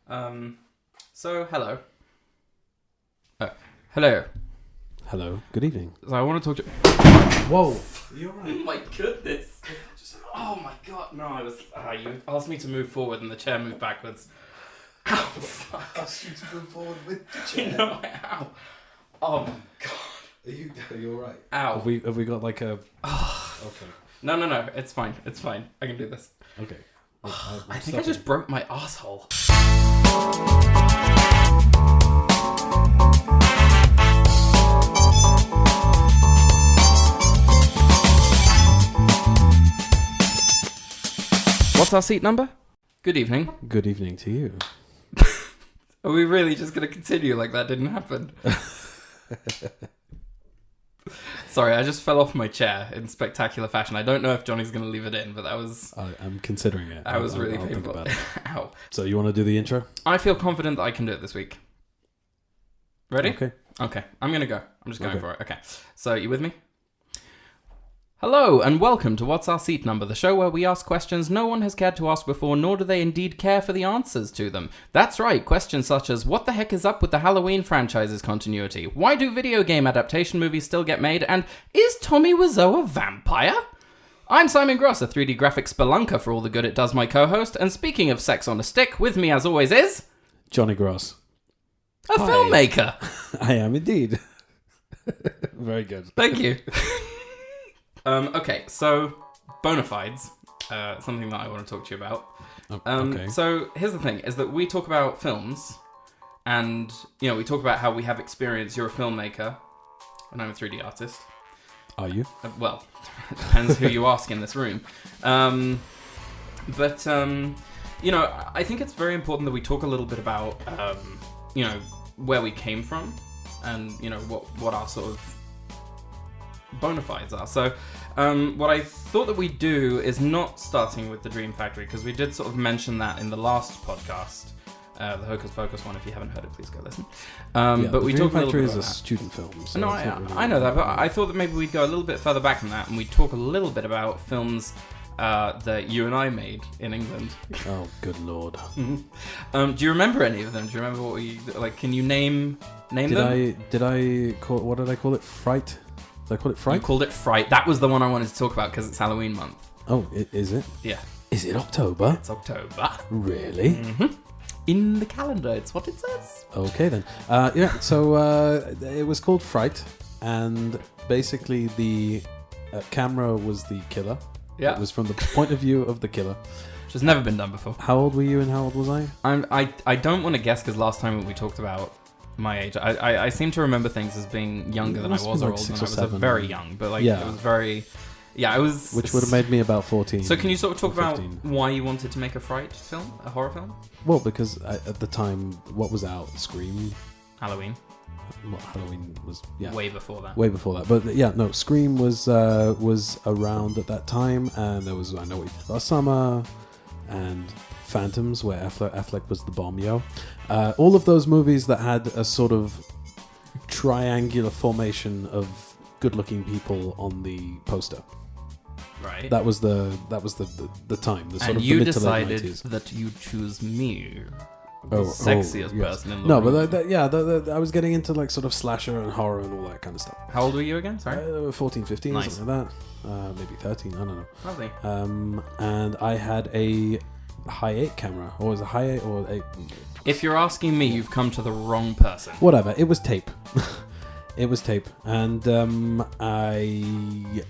Hello. Hello. Hello. Good evening. So I want to talk to you. Whoa. You're right. Oh my goodness. Oh my god. No, I was. You asked me to move forward and the chair moved backwards. Ow, fuck. I asked you to move forward with the chair. No, ow. Oh my god. Are you alright? Ow. Have we got like a... Okay. No. It's fine. I can do this. Okay. I think I just broke my asshole. What's our seat number? Good evening. Good evening to you. Are we really just going to continue like that didn't happen? Sorry, I just fell off my chair in spectacular fashion. I don't know if Johnny's going to leave it in, but that was... I'm considering it. That was really I'll think painful. about it. Ow. So you want to do the intro? I feel confident that I can do it this week. Ready? Okay. I'm going to go. I'm just going for it. Okay. So, you with me? Hello, and welcome to What's Our Seat Number, the show where we ask questions no one has cared to ask before, nor do they indeed care for the answers to them. That's right, questions such as, what the heck is up with the Halloween franchise's continuity? Why do video game adaptation movies still get made? And is Tommy Wiseau a vampire? I'm Simon Gross, a 3D graphic spelunker for all the good it does, my co-host, and speaking of sex on a stick, with me as always is... Johnny Gross. A filmmaker! I am indeed. Very good. Thank you. Okay, so bona fides, something that I want to talk to you about. Okay. So here's the thing, is that we talk about films, and, we talk about how we have experience. You're a filmmaker, and I'm a 3D artist. Are you? Well, it depends who you ask in this room. I think it's very important that we talk a little bit about, where we came from, and, what our sort of bona fides are. So what I thought that we'd do is not starting with the Dream Factory, because we did sort of mention that in the last podcast, the Hocus Pocus one. If you haven't heard it, please go listen. But we talked a little bit about is a student film. So no, I know that, but I thought that maybe we'd go a little bit further back than that, and we'd talk a little bit about films that you and I made in England. Oh, good lord. Mm-hmm. Do you remember any of them? Do you remember what we like? Can you name them? Did I call? What did I call it? Fright. Did I call it Fright? You called it Fright. That was the one I wanted to talk about because it's Halloween month. Oh, is it? Yeah. Is it October? It's October. Really? Mm-hmm. In the calendar, it's what it says. Okay then. So it was called Fright, and basically the camera was the killer. Yeah. It was from the point of view of the killer. Which has never been done before. How old were you and how old was I? I don't want to guess because last time we talked about my age, I seem to remember things as being younger than I was, or older than I was. Very young, but it was very... Yeah, I was... Which would have made me about 14. So can you sort of talk about 15. why you wanted to make a fright film? A horror film? Well, because at the time, what was out? Scream? Halloween. Well, Halloween was... Yeah. Way before that. Way before that. But yeah, no, Scream was around at that time, and there was I Know What You Did Last Summer, and Phantoms, where Affleck was the bomb, yo. All of those movies that had a sort of triangular formation of good-looking people on the poster. Right. That was the time. The sort and of you the mid to late decided 90s. that you choose me, the sexiest person in the No, room. but I was getting into like sort of slasher and horror and all that kind of stuff. How old were you again? Sorry. 14, 15, Nice. something like that. Maybe 13. I don't know. Lovely. And I had a high 8 camera, or was it a high 8 or 8? If you're asking me, you've come to the wrong person. Whatever. It was tape. It was tape, and I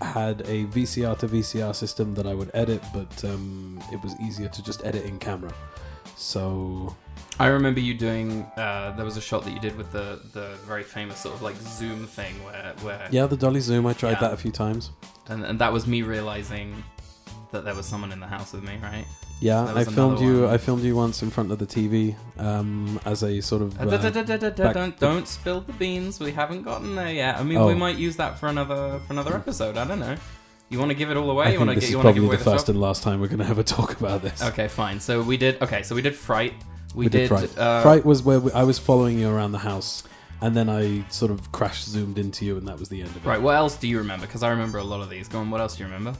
had a VCR to VCR system that I would edit, but it was easier to just edit in camera. So I remember you doing. There was a shot that you did with the very famous sort of like zoom thing where yeah, the dolly zoom. I tried that a few times, and that was me realizing that there was someone in the house with me, right? Yeah, I filmed you. I filmed you once in front of the TV as a sort of. Don't spill the beans. We haven't gotten there yet. I mean, we might use that for another episode. I don't know. You want to give it all away? I think this is probably the first and last time we're going to ever talk about this. Okay, fine. So we did Fright. We did Fright. Fright was where I was following you around the house, and then I sort of crash zoomed into you, and that was the end of it. Right. What else do you remember? Because I remember a lot of these. Go on. What else do you remember?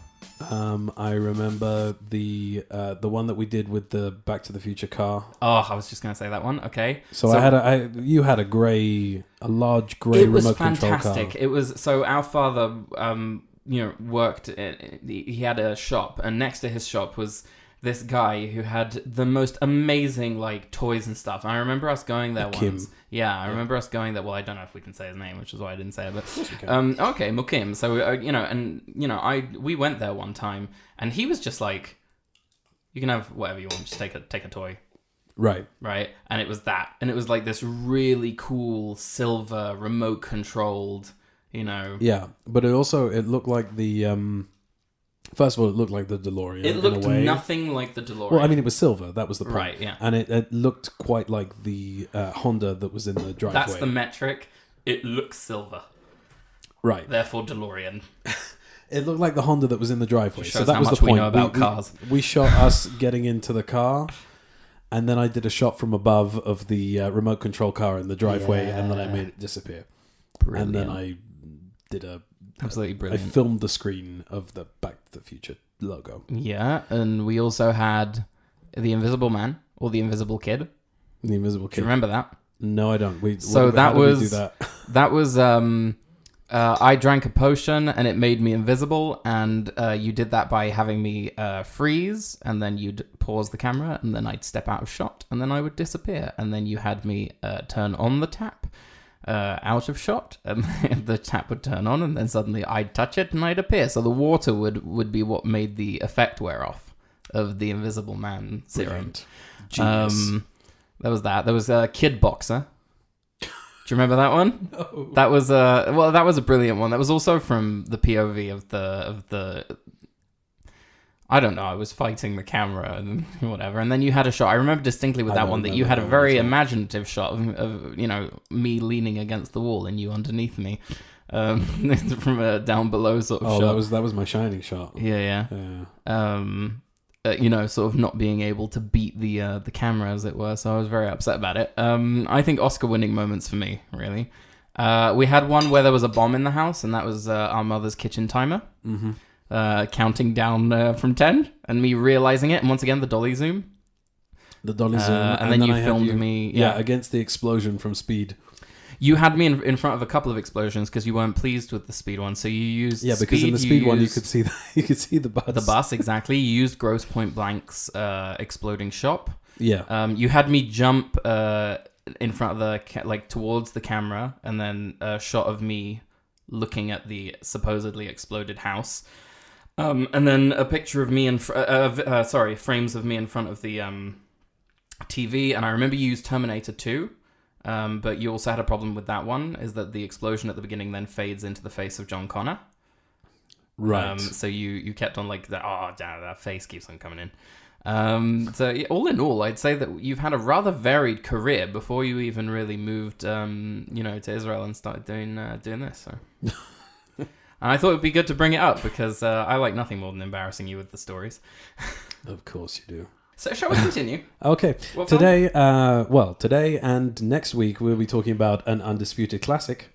I remember the one that we did with the Back to the Future car. Oh, I was just going to say that one. Okay. So you had a large grey remote control car. It was fantastic. It was, so our father, worked, he had a shop, and next to his shop was this guy who had the most amazing, like, toys and stuff. And I remember us going there once. Yeah, I remember us going there. Well, I don't know if we can say his name, which is why I didn't say it. But okay, Mukim. So we went there one time, and he was just like, "You can have whatever you want. Just take a toy." Right. And it was that, and it was like this really cool silver remote controlled, Yeah, but it looked like the. First of all, it looked like the DeLorean. It looked in a way. Nothing like the DeLorean. Well, I mean, it was silver. That was the point. Right, yeah. And it looked quite like the Honda that was in the driveway. That's the metric. It looks silver. Right. Therefore, DeLorean. It looked like the Honda that was in the driveway. Shows so that how was much the point. we know about cars. We shot us getting into the car, and then I did a shot from above of the remote control car in the driveway, and then I made it disappear. Brilliant. And then I did absolutely brilliant. I filmed the screen of the Back to the Future logo. Yeah, and we also had the Invisible Man or the Invisible Kid. The Invisible Kid. Do you remember that? No, I don't. That was I drank a potion and it made me invisible, and you did that by having me freeze, and then you'd pause the camera, and then I'd step out of shot, and then I would disappear, and then you had me turn on the tap. Out of shot, and the tap would turn on, and then suddenly I'd touch it and I'd appear. So the water would be what made the effect wear off of the Invisible Man serum. Genius. There was that. There was a Kid Boxer. Do you remember that one? No. That was a brilliant one. That was also from the POV of the. I don't know, I was fighting the camera and whatever. And then you had a shot. I remember distinctly with that one that you had a very imaginative shot of me leaning against the wall and you underneath me from a down below sort of shot. Oh, that was my shining shot. Yeah. Sort of not being able to beat the camera, as it were. So I was very upset about it. I think Oscar-winning moments for me, really. We had one where there was a bomb in the house, and that was our mother's kitchen timer. Mm-hmm. Counting down from 10, and me realizing it, and once again the dolly zoom. And then you filmed me against the explosion from Speed. You had me in front of a couple of explosions because you weren't pleased with the Speed one, so you used because in the Speed one you could see the bus. The bus, exactly. You used Grosse Point Blank's exploding shop. Yeah. You had me jump in front of the towards the camera, and then a shot of me looking at the supposedly exploded house. And then a picture of me frames of me in front of the TV. And I remember you used Terminator 2, but you also had a problem with that one, is that the explosion at the beginning then fades into the face of John Connor. Right. So you kept on like that. Oh, damn, that face keeps on coming in. So all in all, I'd say that you've had a rather varied career before you even really moved, to Israel and started doing this. So. And I thought it would be good to bring it up because I like nothing more than embarrassing you with the stories. Of course you do. So shall we continue? Okay. Today and next week we'll be talking about an undisputed classic,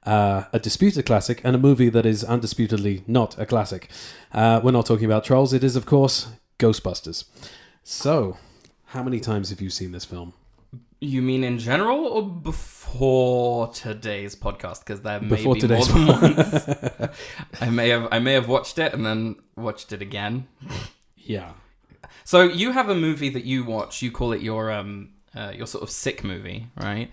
a disputed classic, and a movie that is undisputedly not a classic. We're not talking about Trolls. It is, of course, Ghostbusters. So, how many times have you seen this film? You mean in general or before today's podcast? Because there may be more than once. I may have watched it and then watched it again. Yeah. So you have a movie that you watch. You call it your sort of sick movie, right?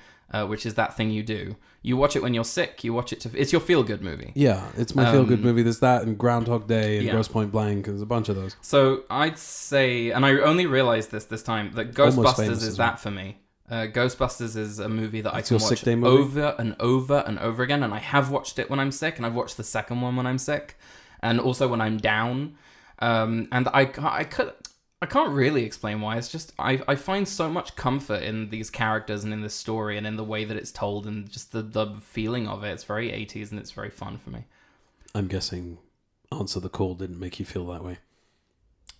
Which is that thing you do. You watch it when you're sick. You watch it it's your feel-good movie. Yeah, it's my feel-good movie. There's that and Groundhog Day and Grosse Point Blank. There's a bunch of those. So I'd say, and I only realized this time, that Ghostbusters is that for me. Ghostbusters is a movie that I can watch over and over and over again, and I have watched it when I'm sick, and I've watched the second one when I'm sick, and also when I'm down. And I can't really explain why. It's just I find so much comfort in these characters and in this story and in the way that it's told and just the feeling of it. It's very 80s and it's very fun for me. I'm guessing Answer the Call didn't make you feel that way.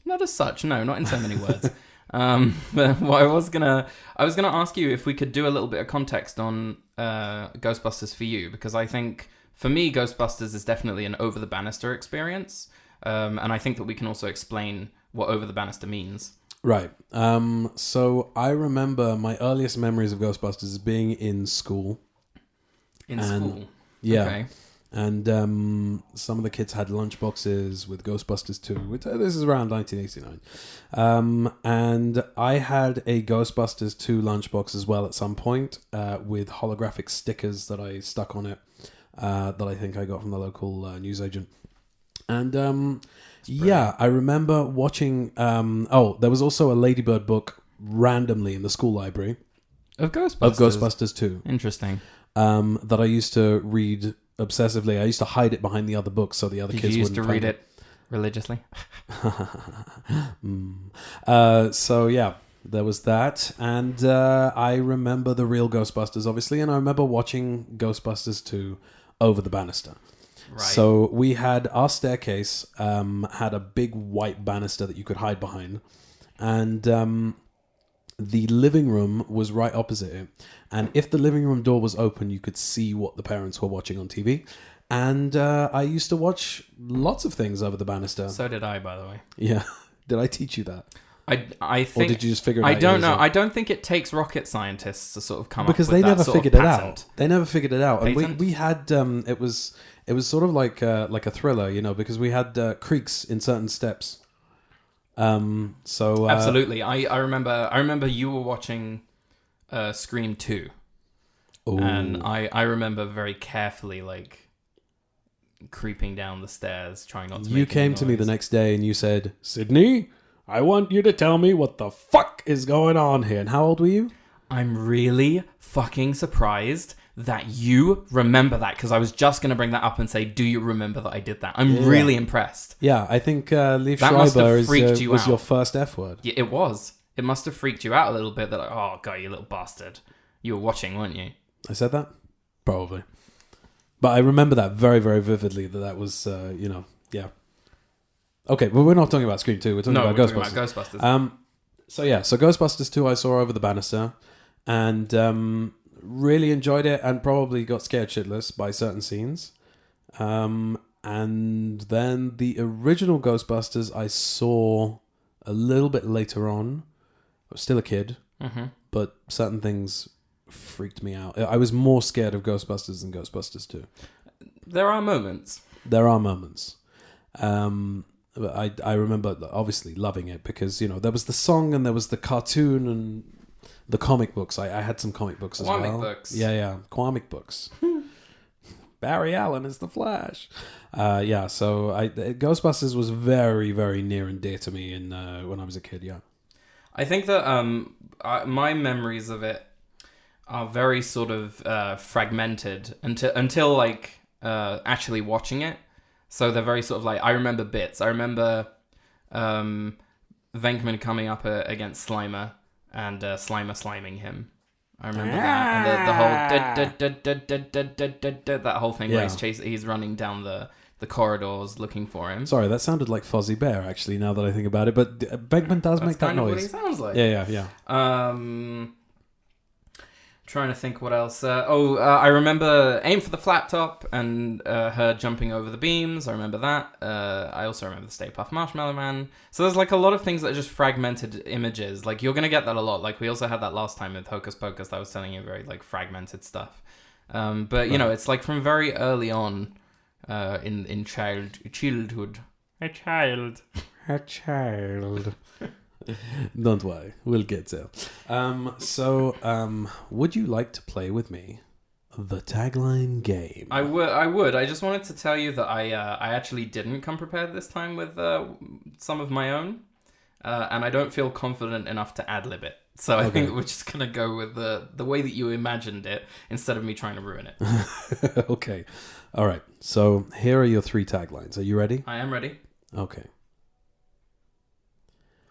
Not as such, no, not in so many words. But what I was gonna ask you if we could do a little bit of context on Ghostbusters for you, because I think for me Ghostbusters is definitely an over the banister experience. And I think that we can also explain what Over the Banister means. Right. So I remember my earliest memories of Ghostbusters as being in school. In school? Yeah. Okay. And some of the kids had lunchboxes with Ghostbusters 2. This is around 1989. And I had a Ghostbusters 2 lunchbox as well at some point with holographic stickers that I stuck on it that I think I got from the local newsagent. And I remember watching... there was also a Ladybird book randomly in the school library. Of Ghostbusters? Of Ghostbusters 2. Interesting. That I used to read obsessively. I used to hide it behind the other books so the other kids wouldn't find it. You used to read it religiously? So yeah, there was that. And I remember the real Ghostbusters, obviously. And I remember watching Ghostbusters 2 Over the Banister. Right. So we had our staircase had a big white banister that you could hide behind. And the living room was right opposite it. And if the living room door was open, you could see what the parents were watching on TV. And I used to watch lots of things over the banister. So did I, by the way. Yeah. Did I teach you that? I think... Or did you just figure it out? I don't know. I don't think it takes rocket scientists to sort of come because up with they that never sort figured of it patent. out. They never figured it out. And Patent? we had... It was sort of like a thriller, you know, because we had creaks in certain steps. Absolutely. I remember you were watching Scream 2. Ooh. And I remember very carefully like creeping down the stairs trying not to make You came any to me the noise. next day and you said, "Sydney, I want you to tell me what the fuck is going on here." And how old were you? I'm really fucking surprised that you remember that, because I was just going to bring that up and say, do you remember that I did that? I'm really impressed. Yeah, I think Liev That must have Schreiber freaked you was out. your first F word. Yeah, it was. It must have freaked you out a little bit that, like, oh, God, you little bastard. You were watching, weren't you? I said that? Probably. But I remember that very, very vividly, that was, yeah. Okay, but we're not talking about Scream 2, we're talking about Ghostbusters. So Ghostbusters 2 I saw over the banister, and really enjoyed it, and probably got scared shitless by certain scenes. And then the original Ghostbusters I saw a little bit later on. I was still a kid, but certain things freaked me out. I was more scared of Ghostbusters than Ghostbusters 2. There are moments. There are moments. But I remember obviously loving it because, you know, there was the song and there was the cartoon and the comic books. I had some comic books as well. Comic books. Yeah. Comic books. Barry Allen is the Flash. So Ghostbusters was very, very near and dear to me when I was a kid, yeah. I think that my memories of it are very sort of fragmented until like actually watching it. So they're very sort of like, I remember bits. I remember Venkman coming up against Slimer and Slimer sliming him. I remember that. And that whole thing where he's running down the corridors looking for him. Sorry, that sounded like Fozzie Bear, actually, now that I think about it. But Venkman does make that noise. That's kind of what he sounds like. Yeah. Trying to think what else. I remember Aim for the Flat Top and her jumping over the beams. I remember that. I also remember the Stay Puft Marshmallow Man. So there's like a lot of things that are just fragmented images. Like you're going to get that a lot. Like we also had that last time with Hocus Pocus that I was telling you, very like fragmented stuff. But you know, it's like from very early on in childhood. A child. Don't worry, we'll get there. Would you like to play with me the tagline game? I would. I just wanted to tell you that I actually didn't come prepared this time with some of my own, and I don't feel confident enough to ad-lib it. So I think we're just gonna go with the way that you imagined it instead of me trying to ruin it. Okay, all right. So here are your 3 taglines. Are you ready? I am ready. Okay.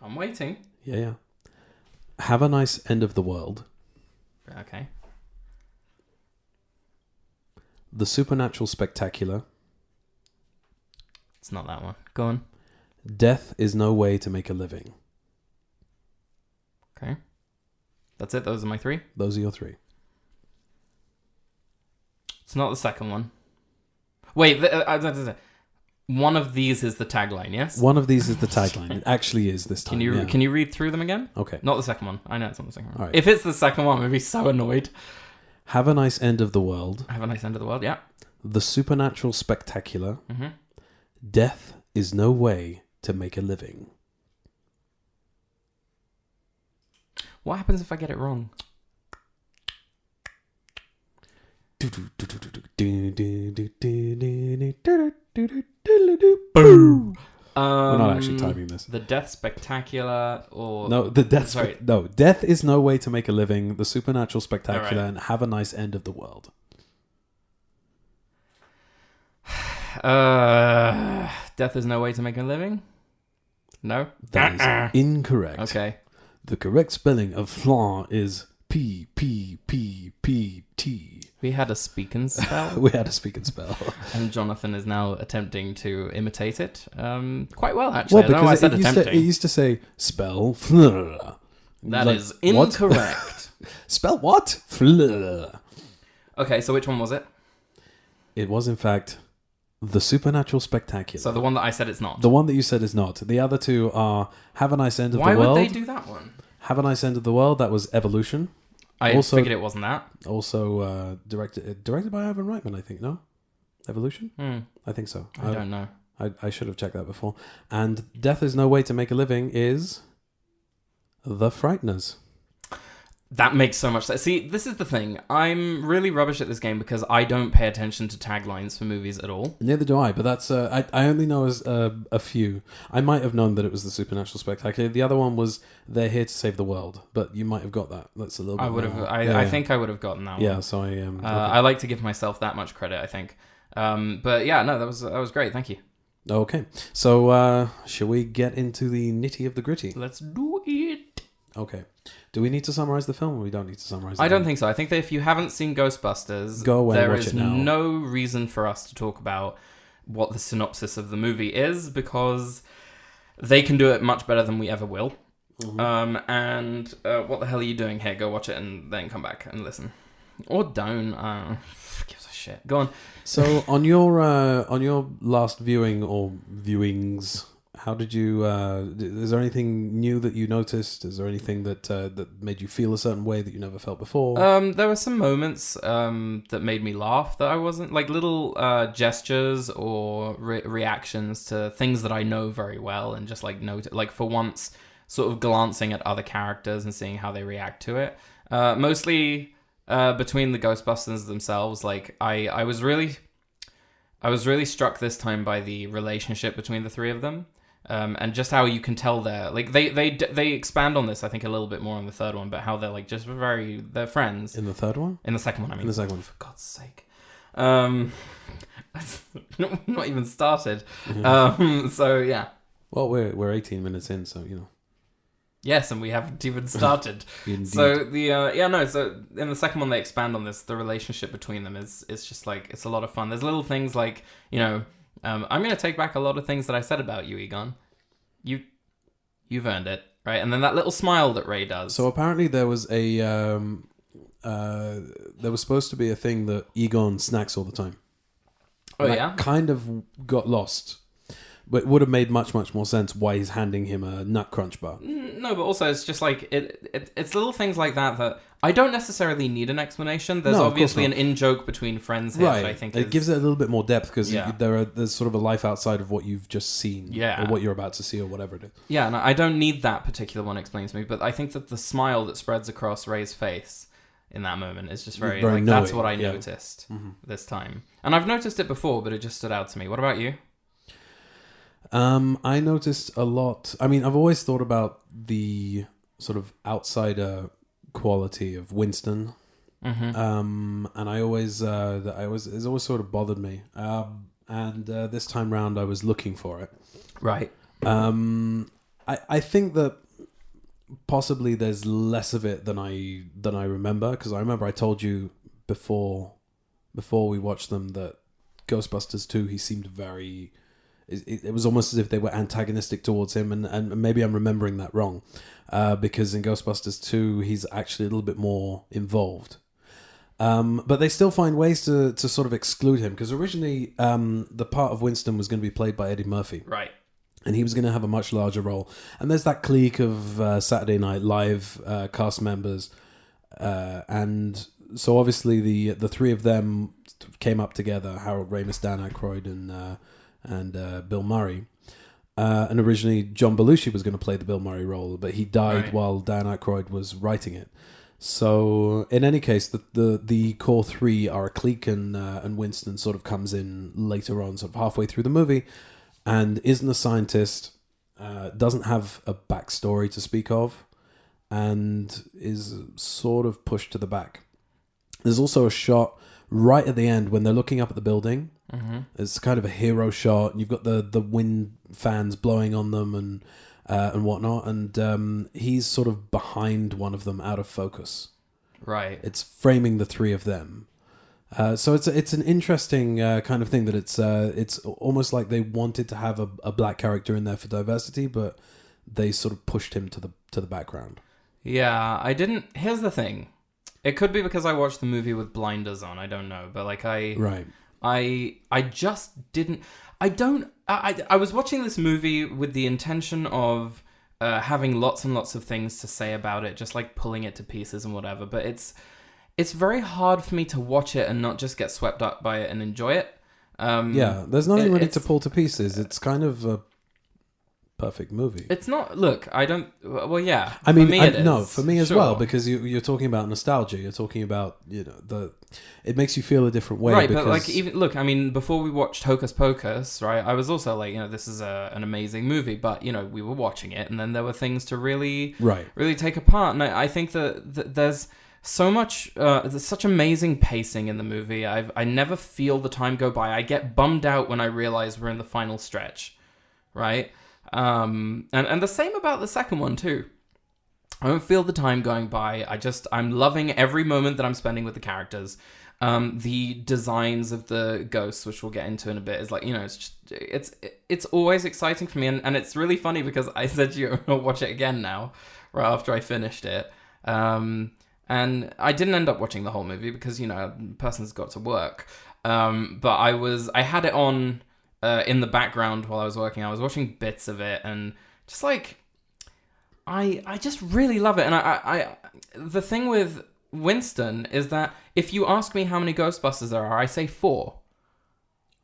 I'm waiting. Yeah. Have a nice end of the world. Okay. The supernatural spectacular. It's not that one. Go on. Death is no way to make a living. Okay. That's it. Those are my 3. Those are your 3. It's not the second one. Wait. One of these is the tagline, yes? One of these is the tagline. It actually is this time. Can you read through them again? Okay. Not the second one. I know it's not the second one. All right. If it's the second one, I'm going to be so annoyed. Have a nice end of the world. Have a nice end of the world, yeah. The supernatural spectacular. Mm-hmm. Death is no way to make a living. What happens if I get it wrong? Boom. We're not actually timing this. The Death Spectacular or... No, the death... Sorry. No, death is no way to make a living. The supernatural spectacular Right. and have a nice end of the world. Death is no way to make a living? No? That is incorrect. Okay. The correct spelling of flan is P-P-P-P-T. We had a speak and spell. We had a speak and spell. And Jonathan is now attempting to imitate it. Quite well, actually. Well, I don't know why I because said attempting. it used to say spell fleur. That Like, is what? incorrect. Spell what? Fleur. Okay, so which one was it? It was, in fact, the supernatural spectacular. So the one that I said it's not. The one that you said is not. The other two are Have a Nice End of Why the World. would they do that one? Have a Nice End of the World. That was Evolution. I Also- figured it wasn't that. Also directed by Ivan Reitman, I think, no? Evolution? I think so. I don't know. I should have checked that before. And Death is No Way to Make a Living is The Frighteners. That makes so much sense. See, this is the thing. I'm really rubbish at this game because I don't pay attention to taglines for movies at all. Neither do I, but that's I only know as a few. I might have known that it was the Supernatural Spectacular. The other one was They're Here to Save the World, but you might have got that. That's a little bit. I would have. more- I think I would have gotten that one. Yeah, so I I like to give myself that much credit. I think. But yeah, no, that was great. Thank you. okay. So shall we get into the nitty of the gritty? Let's do it. Okay. Do we need to summarize the film, or we don't need to summarize? I don't think so. I think that if you haven't seen Ghostbusters, Go away and there watch is it now. no reason for us to talk about what the synopsis of the movie is because they can do it much better than we ever will. Mm-hmm. And what the hell are you doing here? Go watch it and then come back and listen, or don't. Gives a shit. Go on. So on your last viewing or viewings, how did you? Is there anything new that you noticed? Is there anything that made you feel a certain way that you never felt before? There were some moments that made me laugh that I wasn't like little gestures or reactions to things that I know very well and just like like for once sort of glancing at other characters and seeing how they react to it. Mostly between the Ghostbusters themselves, like I was really struck this time by the relationship between the three of them. And just how you can tell they're like they expand on this I think a little bit more in the third one, but how they're like just they're friends. In the third one? In the second one, I mean. In the second one. For God's sake. Not even started. So yeah. Well, we're 18 minutes in, so you know. Yes, and we haven't even started. Indeed. So so in the second one they expand on this. The relationship between them is just like it's a lot of fun. There's little things like, you know, I'm going to take back a lot of things that I said about you, Egon. You've earned it, right? And then that little smile that Ray does. So apparently there was there was supposed to be a thing that Egon snacks all the time. Oh, That yeah? kind of got lost. But it would have made much more sense why he's handing him a nut crunch bar. No, but also it's just like it's little things like that I don't necessarily need an explanation. There's No, of course obviously an not. in-joke between friends here that I think it gives it a little bit more depth because Yeah. there's sort of a life outside of what you've just seen, Yeah. or what you're about to see, or whatever it is. Yeah, and I don't need that particular one explained to me, but I think that the smile that spreads across Ray's face in that moment is just very Very like that's knowing, what I yeah. noticed this time. And I've noticed it before, but it just stood out to me. What about you? I noticed a lot. I mean, I've always thought about the sort of outsider quality of Winston, and I always it's always sort of bothered me. And this time round, I was looking for it. Right. I think that possibly there's less of it than I remember, because I remember I told you before we watched them that Ghostbusters 2, he seemed very. It was almost as if they were antagonistic towards him, and maybe I'm remembering that wrong, because in Ghostbusters 2 he's actually a little bit more involved. But they still find ways to sort of exclude him, because originally the part of Winston was going to be played by Eddie Murphy. Right. And he was going to have a much larger role. And there's that clique of Saturday Night Live cast members. And so obviously the three of them came up together, Harold Ramis, Dan Aykroyd, and Bill Murray. And originally John Belushi was going to play the Bill Murray role, but he died while Dan Aykroyd was writing it. So in any case, the core three are a clique, and Winston sort of comes in later on, sort of halfway through the movie, and isn't a scientist, doesn't have a backstory to speak of, and is sort of pushed to the back. There's also a shot right at the end when they're looking up at the building. Mm-hmm. It's kind of a hero shot, and you've got the wind fans blowing on them and whatnot, and he's sort of behind one of them, out of focus. Right. It's framing the three of them. So it's an interesting kind of thing that it's almost like they wanted to have a black character in there for diversity, but they sort of pushed him to the background. Yeah, I didn't. Here's the thing. It could be because I watched the movie with blinders on. I don't know, but like I just didn't. I was watching this movie with the intention of having lots and lots of things to say about it, just like pulling it to pieces and whatever. But it's very hard for me to watch it and not just get swept up by it and enjoy it. There's nothing really to pull to pieces. It's kind of a perfect movie. It's not. Look, I don't. Well, yeah. I mean, for me it is. No, for me as well, because you're talking about nostalgia. You're talking about it makes you feel a different way. Right, because... but like even look, I mean, before we watched Hocus Pocus, right? I was also like, this is an amazing movie, but we were watching it, and then there were things to really take apart, and I think that there's so much, there's such amazing pacing in the movie. I never feel the time go by. I get bummed out when I realize we're in the final stretch, right? And the same about the second one too. I don't feel the time going by. I'm loving every moment that I'm spending with the characters. The designs of the ghosts, which we'll get into in a bit, is like, it's always exciting for me, and it's really funny because I said to you, I'll watch it again now, right after I finished it. And I didn't end up watching the whole movie because, a person's got to work. But I had it on in the background while I was working. I was watching bits of it, and just like, I just really love it. And I the thing with Winston is that if you ask me how many Ghostbusters there are, I say 4.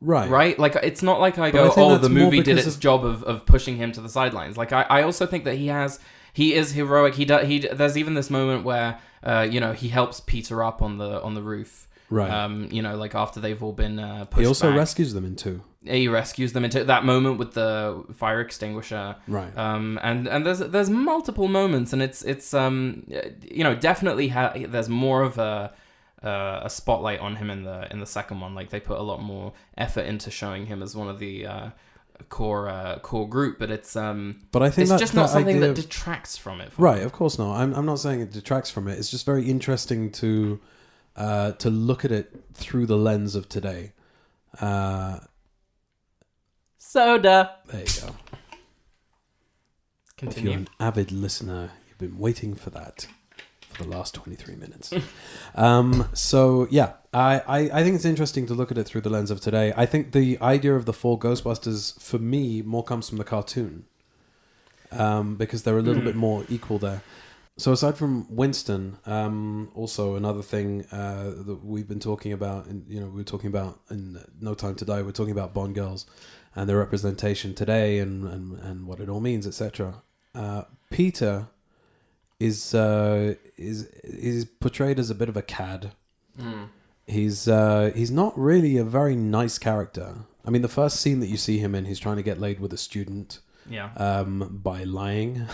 Right? Like, it's not like I go, the movie did its job of pushing him to the sidelines. Like, I also think that he is heroic. There's even this moment where, he helps Peter up on the roof. Right. Like after they've all been pushed He also back. rescues them in 2. He rescues them into that moment with the fire extinguisher. Right. And there's multiple moments, and it's definitely there's more of a spotlight on him in the second one. Like, they put a lot more effort into showing him as one of the core group, but it's but I think it's just not something that detracts from it. Right, of course not. I'm not saying it detracts from it. It's just very interesting to look at it through the lens of today. Soda. There you go. Continue. If you're an avid listener, you've been waiting for that for the last 23 minutes. So yeah, I think it's interesting to look at it through the lens of today. I think the idea of the 4 Ghostbusters, for me, more comes from the cartoon, because they're a little bit more equal there. So aside from Winston, also another thing that we've been talking about, and we were talking about in No Time to Die, we're talking about Bond girls and their representation today, and what it all means, etc. Peter is portrayed as a bit of a cad. He's not really a very nice character. I mean, the first scene that you see him in, he's trying to get laid with a student. Yeah. By lying.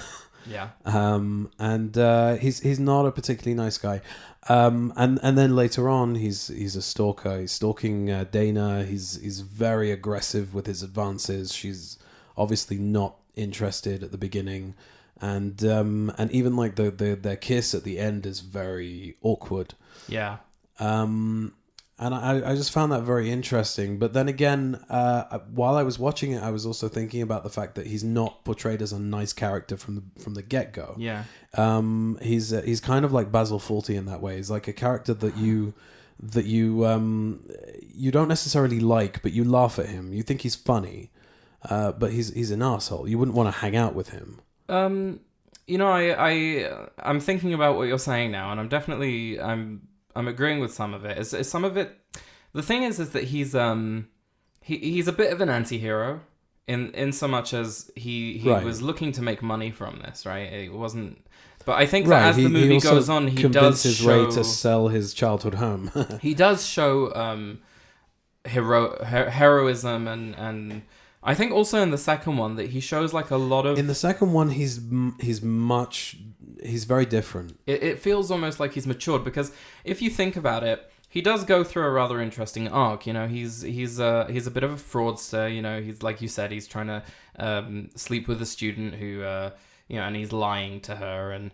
Yeah. And he's not a particularly nice guy. And then later on, he's a stalker. He's stalking Dana. He's very aggressive with his advances. She's obviously not interested at the beginning, and even like their kiss at the end is very awkward. Yeah. And I just found that very interesting. But then again, while I was watching it, I was also thinking about the fact that he's not portrayed as a nice character from the get-go. Yeah. He's kind of like Basil Fawlty in that way. He's like a character that you don't necessarily like, but you laugh at him. You think he's funny, but he's an asshole. You wouldn't want to hang out with him. I'm thinking about what you're saying now, and I'm agreeing with some of it. Is some of it? The thing is that he's a bit of an anti-hero in so much as he was looking to make money from this, right? It wasn't. But I think that as the movie goes on, he does show Ray to sell his childhood home. He does show heroism and I think also in the second one that he shows like a lot of. In the second one, he's very different. It feels almost like he's matured because if you think about it, he does go through a rather interesting arc. You know, he's a bit of a fraudster. You know, he's like you said, he's trying to sleep with a student who and he's lying to her and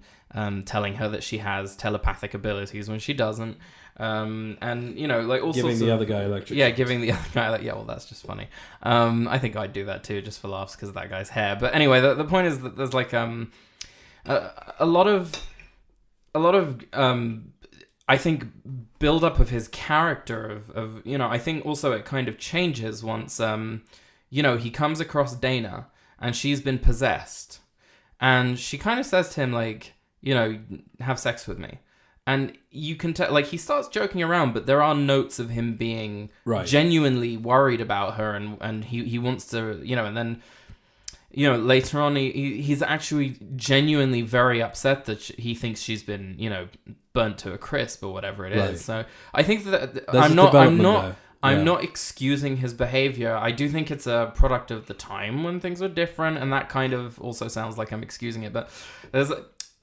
telling her that she has telepathic abilities when she doesn't. And like all giving sorts the of, other guy electric. Yeah, giving the other guy well, that's just funny. I think I'd do that too, just for laughs because of that guy's hair. But anyway, the point is that there's like a lot of I think build up of his character of I think also it kind of changes once he comes across Dana and she's been possessed and she kind of says to him like have sex with me. And you can tell, like, he starts joking around, but there are notes of him being genuinely worried about her, and he wants to, and then, later on, he's actually genuinely very upset that he thinks she's been, burnt to a crisp or whatever it is. So I think that I'm not excusing his behavior. I do think it's a product of the time when things were different, and that kind of also sounds like I'm excusing it, but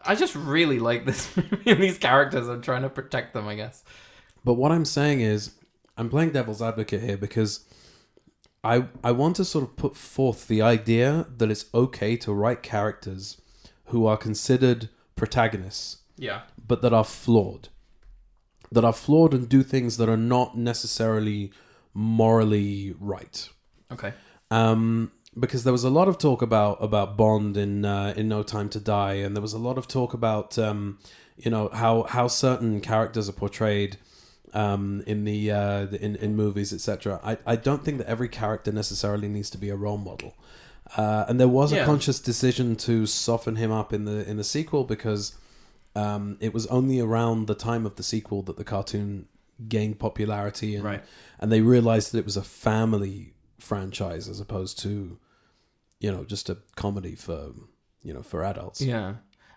I just really like this movie and these characters. I'm trying to protect them, I guess. But what I'm saying is, I'm playing devil's advocate here because I want to sort of put forth the idea that it's okay to write characters who are considered protagonists, but that are flawed. That are flawed and do things that are not necessarily morally right. Okay. Because there was a lot of talk about Bond in No Time to Die, and there was a lot of talk about how certain characters are portrayed in movies, etc. I don't think that every character necessarily needs to be a role model, and there was a conscious decision to soften him up in the sequel because it was only around the time of the sequel that the cartoon gained popularity, and they realized that it was a family franchise as opposed to just a comedy for adults.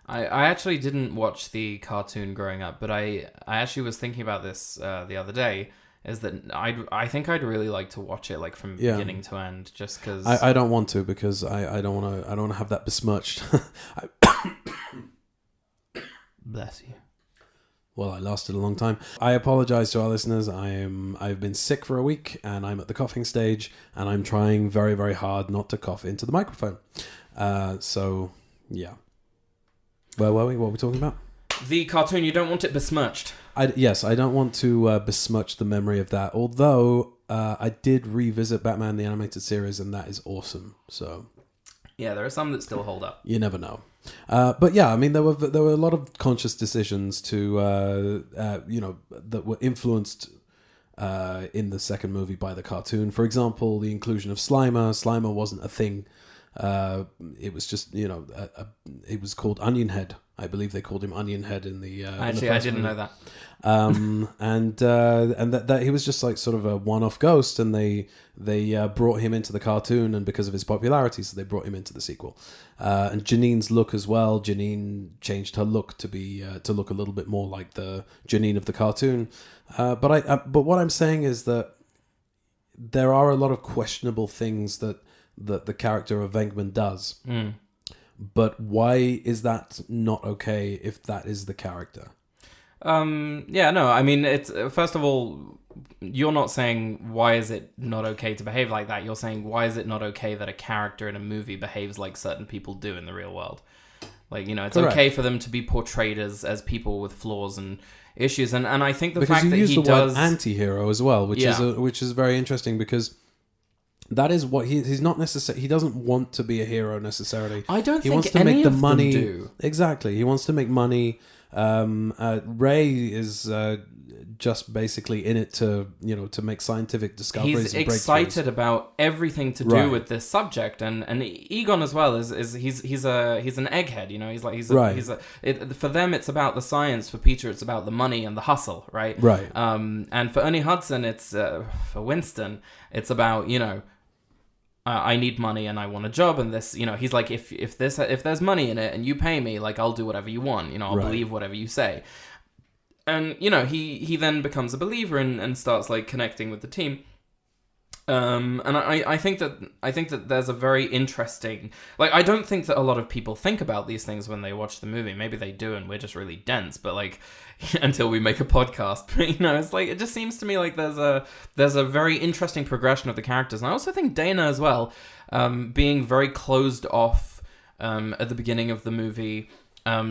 I actually didn't watch the cartoon growing up, but I actually was thinking about this the other day, is that I think I'd really like to watch it like from beginning to end, just because I don't want to, because I don't want to have that besmirched. Bless you. Well, I lasted a long time. I apologize to our listeners. I've been sick for a week and I'm at the coughing stage and I'm trying very, very hard not to cough into the microphone. So, yeah. Where were we? What were we talking about? The cartoon, you don't want it besmirched. Yes, I don't want to besmirch the memory of that. Although, I did revisit Batman the Animated Series and that is awesome. So, yeah, there are some that still hold up. You never know. But yeah, I mean, there were a lot of conscious decisions to that were influenced in the second movie by the cartoon. For example, the inclusion of Slimer. Slimer wasn't a thing. It was just it was called Onion Head. I believe they called him Onion Head in the. Actually, I didn't know that. And that he was just like sort of a one-off ghost, and they brought him into the cartoon, and because of his popularity, so they brought him into the sequel. And Janine's look as well. Janine changed her look to look a little bit more like the Janine of the cartoon. But what I'm saying is that there are a lot of questionable things that the character of Venkman does. But why is that not okay if that is the character? I mean, it's first of all, you're not saying why is it not okay to behave like that. You're saying why is it not okay that a character in a movie behaves like certain people do in the real world. Like, you know, it's Correct. okay for them to be portrayed as people with flaws and issues. And I think the because fact that use he the does... word anti-hero as well, which is very interesting because that is what he's not necessarily. He doesn't want to be a hero necessarily. I don't he think wants to any make the of money. them do. Exactly. He wants to make money. Ray is just basically in it to make scientific discoveries. He's and excited about everything to do with this subject, and Egon as well is he's an egghead. You know, for them it's about the science. For Peter, it's about the money and the hustle, right? Right. And for Ernie Hudson, it's for Winston, it's about I need money and I want a job, and this, he's like, if there's money in it and you pay me, like, I'll do whatever you want, I'll believe whatever you say. And, he then becomes a believer and starts, like, connecting with the team. And I think that there's a very interesting, like, I don't think that a lot of people think about these things when they watch the movie. Maybe they do and we're just really dense, but like, until we make a podcast. But, it's like, it just seems to me like there's a very interesting progression of the characters. And I also think Dana as well, being very closed off at the beginning of the movie.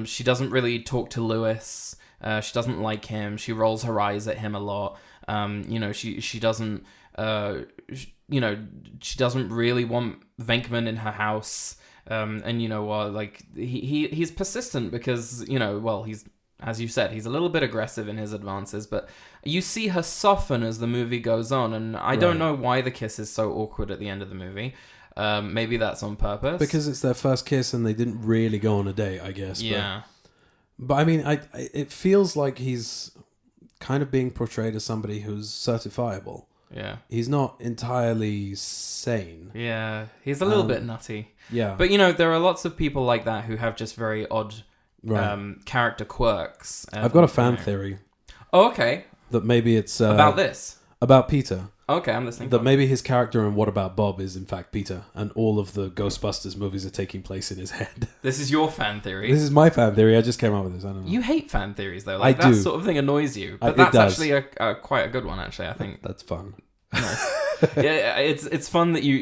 She doesn't really talk to Lewis. She doesn't like him. She rolls her eyes at him a lot. She doesn't she doesn't really want Venkman in her house. And you know what, like, he's persistent because, he's, as you said, he's a little bit aggressive in his advances, but you see her soften as the movie goes on, and I don't know why the kiss is so awkward at the end of the movie. Maybe that's on purpose. Because it's their first kiss and they didn't really go on a date, I guess. Yeah. But I mean, it feels like he's kind of being portrayed as somebody who's certifiable. Yeah. He's not entirely sane. Yeah. He's a little bit nutty. Yeah. But, there are lots of people like that who have just very odd character quirks. I've got a fan theory. Oh, okay. That maybe it's... about this? About Peter. Okay, I'm listening. That maybe his character in What About Bob is in fact Peter, and all of the Ghostbusters movies are taking place in his head. This is your fan theory. This is my fan theory. I just came up with this. I don't know. You hate fan theories, though. Like, I do. That sort of thing annoys you. But It that's does. actually a quite a good one, actually, I think. That's fun. Nice. Yeah, it's fun that you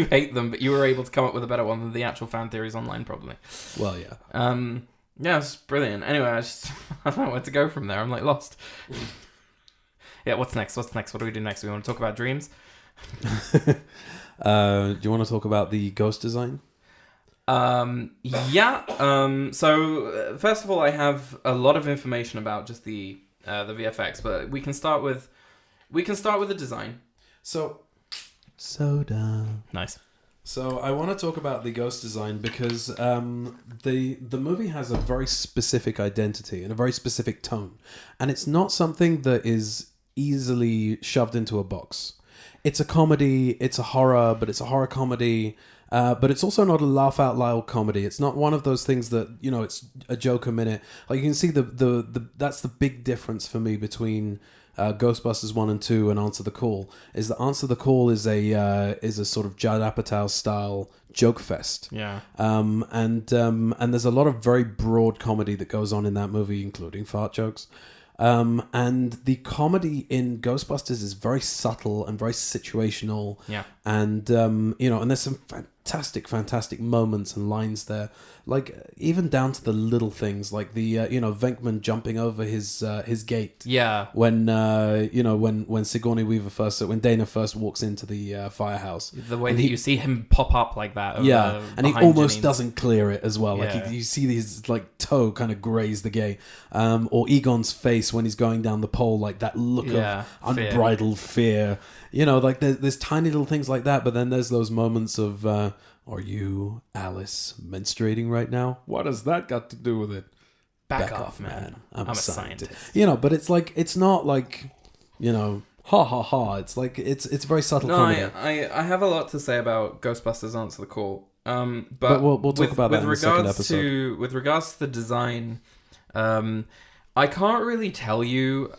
hate them, but you were able to come up with a better one than the actual fan theories online, probably. Well, yeah. Yeah, it's brilliant. Anyway, I don't know where to go from there. I'm like lost. Yeah, what's next? What do we do next? We want to talk about dreams? Do you want to talk about the ghost design? Yeah. So first of all, I have a lot of information about just the VFX, but we can start with the design. So, soda. Nice. So I want to talk about the ghost design because the movie has a very specific identity and a very specific tone, and it's not something that is easily shoved into a box. It's a comedy, it's a horror, but it's a horror comedy, but it's also not a laugh out loud comedy. It's not one of those things that, it's a joke a minute. Like, you can see the that's the big difference for me between Ghostbusters 1 and 2 and Answer the Call, is that Answer the Call is a sort of Judd Apatow style joke fest. Yeah. And there's a lot of very broad comedy that goes on in that movie, including fart jokes. And the comedy in Ghostbusters is very subtle and very situational. Yeah. And, and there's some fantastic moments and lines there. Like, even down to the little things, like the, Venkman jumping over his gate. Yeah. When, when Sigourney Weaver when Dana first walks into the firehouse. The way that you see him pop up like that. Yeah. And he almost Janine's. Doesn't clear it as well. Yeah. Like, you see his, like, toe kind of graze the gate. Or Egon's face when he's going down the pole, like that look of unbridled fear. Like there's tiny little things like that, but then there's those moments of, are you, Alice, menstruating right now? What has that got to do with it? Back off, man. I'm a scientist. But it's like, it's not like, ha ha ha. It's like, it's very subtle comedy. I have a lot to say about Ghostbusters Answer the Call. But we'll talk about that in the second episode. With regards to the design, I can't really tell you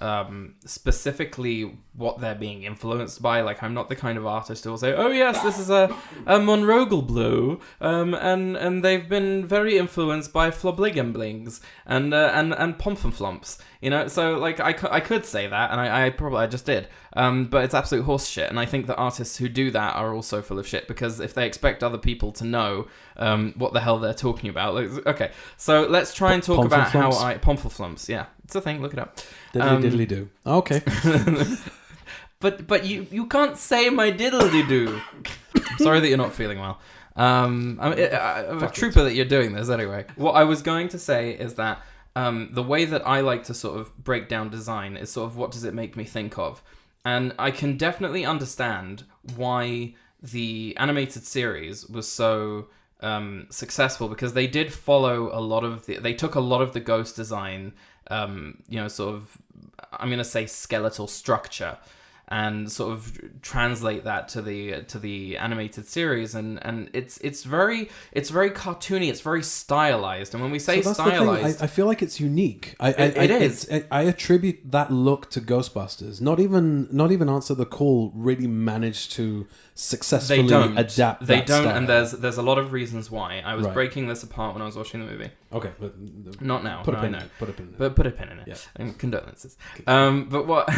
specifically what they're being influenced by. Like, I'm not the kind of artist who will say, "Oh yes, this is a Monrogel blue," and they've been very influenced by Flobliggenblings and Pomfumflumps. You know, so like I could say that, and I just did. But it's absolute horse shit, and I think that artists who do that are also full of shit, because if they expect other people to know what the hell they're talking about. Like, okay, so let's try and talk about how Pomfumflumps. Yeah, it's a thing. Look it up. Diddly do. Okay. But you can't say my diddly do. I'm sorry that you're not feeling well. I'm a trooper that you're doing this anyway. What I was going to say is that the way that I like to sort of break down design is sort of what does it make me think of. And I can definitely understand why the animated series was so successful, because they did follow a lot of they took a lot of the ghost design, sort of, I'm going to say skeletal structure, and sort of translate that to the animated series, and it's very cartoony, it's very stylized, and when we say stylized, I feel like it's unique. It is. I attribute that look to Ghostbusters. Not even Answer the Call really managed to successfully adapt. They that don't, style. and there's a lot of reasons why. I was breaking this apart when I was watching the movie. Okay, but not now. Put a pin in it. Put a pin in it. But put a pin in it. Yeah. And condolences. But what.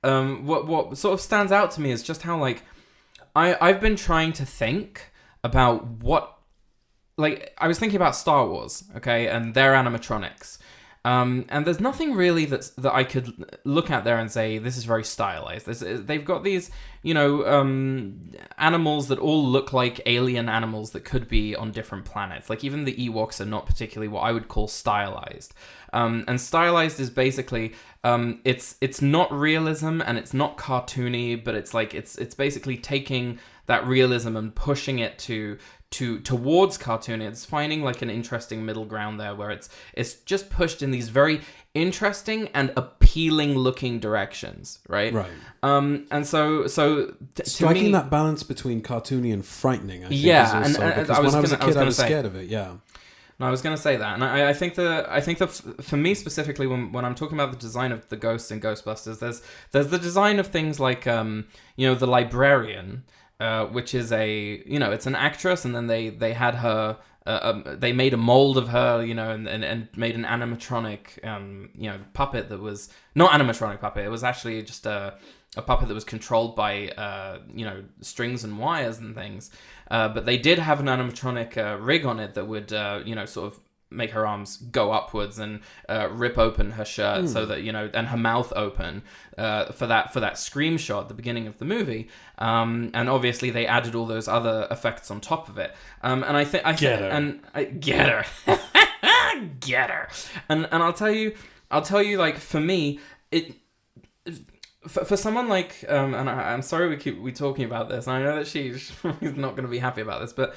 What sort of stands out to me is just how, like, I've been trying to think about what, like, I was thinking about Star Wars, okay, and their animatronics, and there's nothing really that I could look at there and say this is very stylized. They've got these, animals that all look like alien animals that could be on different planets. Like, even the Ewoks are not particularly what I would call stylized. And stylized is basically it's not realism and it's not cartoony, but it's like it's basically taking that realism and pushing it towards cartoon. It's finding like an interesting middle ground there, where it's just pushed in these very interesting and appealing looking directions, right? Right. And so striking to me, that balance between cartoony and frightening, I think, yeah, is also, and because when I was a kid, I was scared of it. Yeah. No, I was going to say that, and I think that for me specifically, when I'm talking about the design of the ghosts in Ghostbusters, there's the design of things like the librarian, which is it's an actress, and then they had her. They made a mold of her, and made an animatronic, puppet that was not animatronic puppet. It was actually just a puppet that was controlled by, strings and wires and things. But they did have an animatronic rig on it that would, sort of make her arms go upwards and rip open her shirt so that, and her mouth open for that scream shot at the beginning of the movie. And obviously they added all those other effects on top of it. And get her. Get her. And I'll tell you, like, for me, it. For someone like, and I'm sorry we talking about this, and I know that she's not going to be happy about this, but,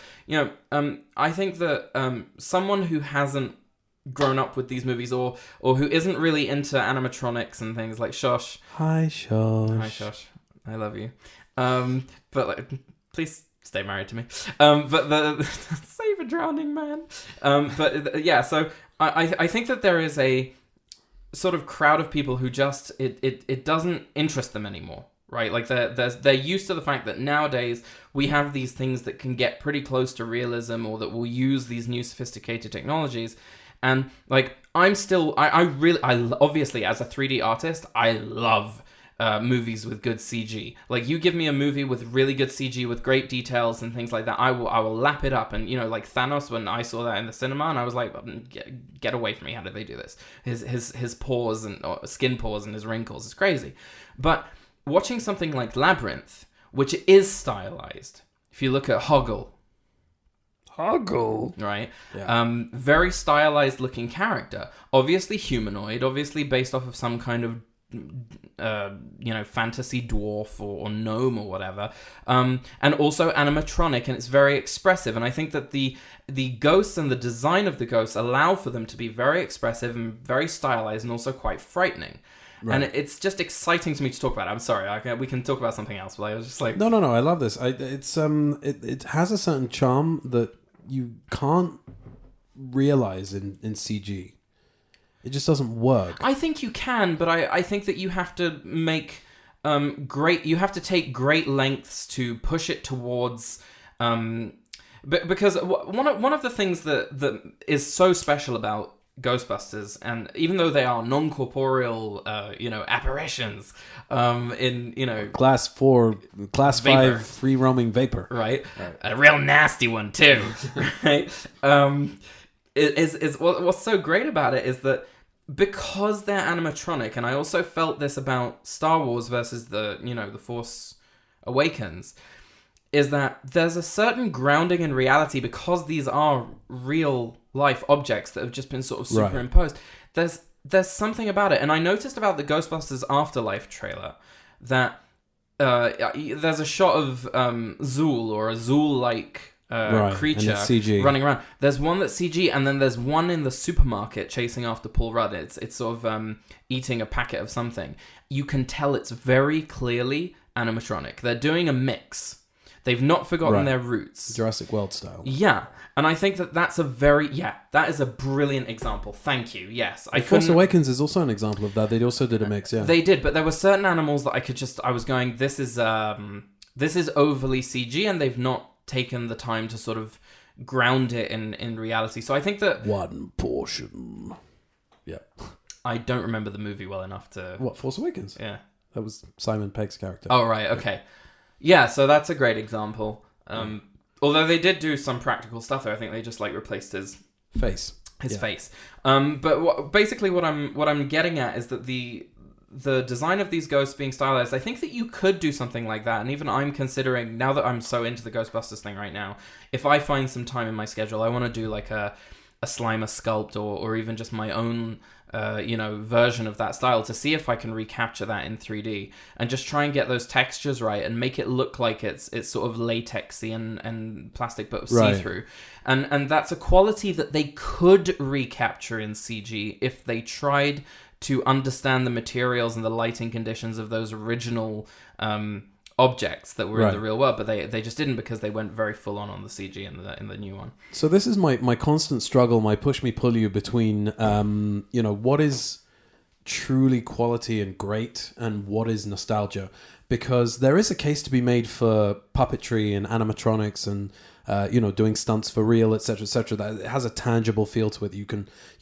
I think that someone who hasn't grown up with these movies, or who isn't really into animatronics and things like Shosh. Hi, Shosh. Hi, Shosh. I love you. But, like, please stay married to me. But save a drowning man. So I think that there is a sort of crowd of people who just it doesn't interest them anymore, right? Like they're used to the fact that nowadays we have these things that can get pretty close to realism, or that will use these new sophisticated technologies. And like I obviously, as a 3D artist, I love movies with good CG. Like, you give me a movie with really good CG with great details and things like that, I will lap it up. And like Thanos, when I saw that in the cinema, and I was like, get away from me, how did they do this? His pores and skin pores and his wrinkles is crazy. But watching something like Labyrinth, which is stylized, if you look at Hoggle, right? Yeah. Very stylized looking character, obviously humanoid, obviously based off of some kind of fantasy dwarf or gnome or whatever, and also animatronic, and it's very expressive. And I think that the ghosts and the design of the ghosts allow for them to be very expressive and very stylized, and also quite frightening. Right. And it's just exciting to me to talk about. I'm sorry, we can talk about something else, but I was just like, no, I love this. It has a certain charm that you can't realize in CG. It just doesn't work. I think you can, but I think that you have to make you have to take great lengths to push it towards because one of the things that is so special about Ghostbusters, and even though they are non-corporeal apparitions in class 5 vapor. free roaming vapor, right? A real nasty one too. Right? Is what's so great about it is that because they're animatronic, and I also felt this about Star Wars versus the Force Awakens, is that there's a certain grounding in reality because these are real life objects that have just been sort of superimposed. Right. There's something about it, and I noticed about the Ghostbusters Afterlife trailer that there's a shot of Zool, or a Zool-like creature running around. There's one that's CG, and then there's one in the supermarket chasing after Paul Rudd. It's sort of eating a packet of something. You can tell it's very clearly animatronic. They're doing a mix. They've not forgotten their roots. Jurassic World style. Yeah. And I think that is a brilliant example. Thank you. Yes. Force Awakens is also an example of that. They also did a mix, yeah. They did, but there were certain animals that I was going, this is overly CG, and they've not taken the time to sort of ground it in reality. So I think that... One portion. Yeah. I don't remember the movie well enough to... What, Force Awakens? Yeah. That was Simon Pegg's character. Oh, right, okay. Yeah, so that's a great example. Although they did do some practical stuff there. I think they just replaced his face. But basically what I'm getting at is that the design of these ghosts being stylized, I think that you could do something like that. And even I'm considering, now that I'm so into the Ghostbusters thing right now, if I find some time in my schedule, I want to do a Slimer sculpt or even just my own version of that style to see if I can recapture that in 3D and just try and get those textures right and make it look like it's sort of latexy and plastic but see-through. And that's a quality that they could recapture in CG if they tried to understand the materials and the lighting conditions of those original objects that were in the real world, but they just didn't, because they went very full on the CG in the new one. So this is my constant struggle, my push me pull you between what is truly quality and great and what is nostalgia, because there is a case to be made for puppetry and animatronics and doing stunts for real, etc., that it has a tangible feel to it. You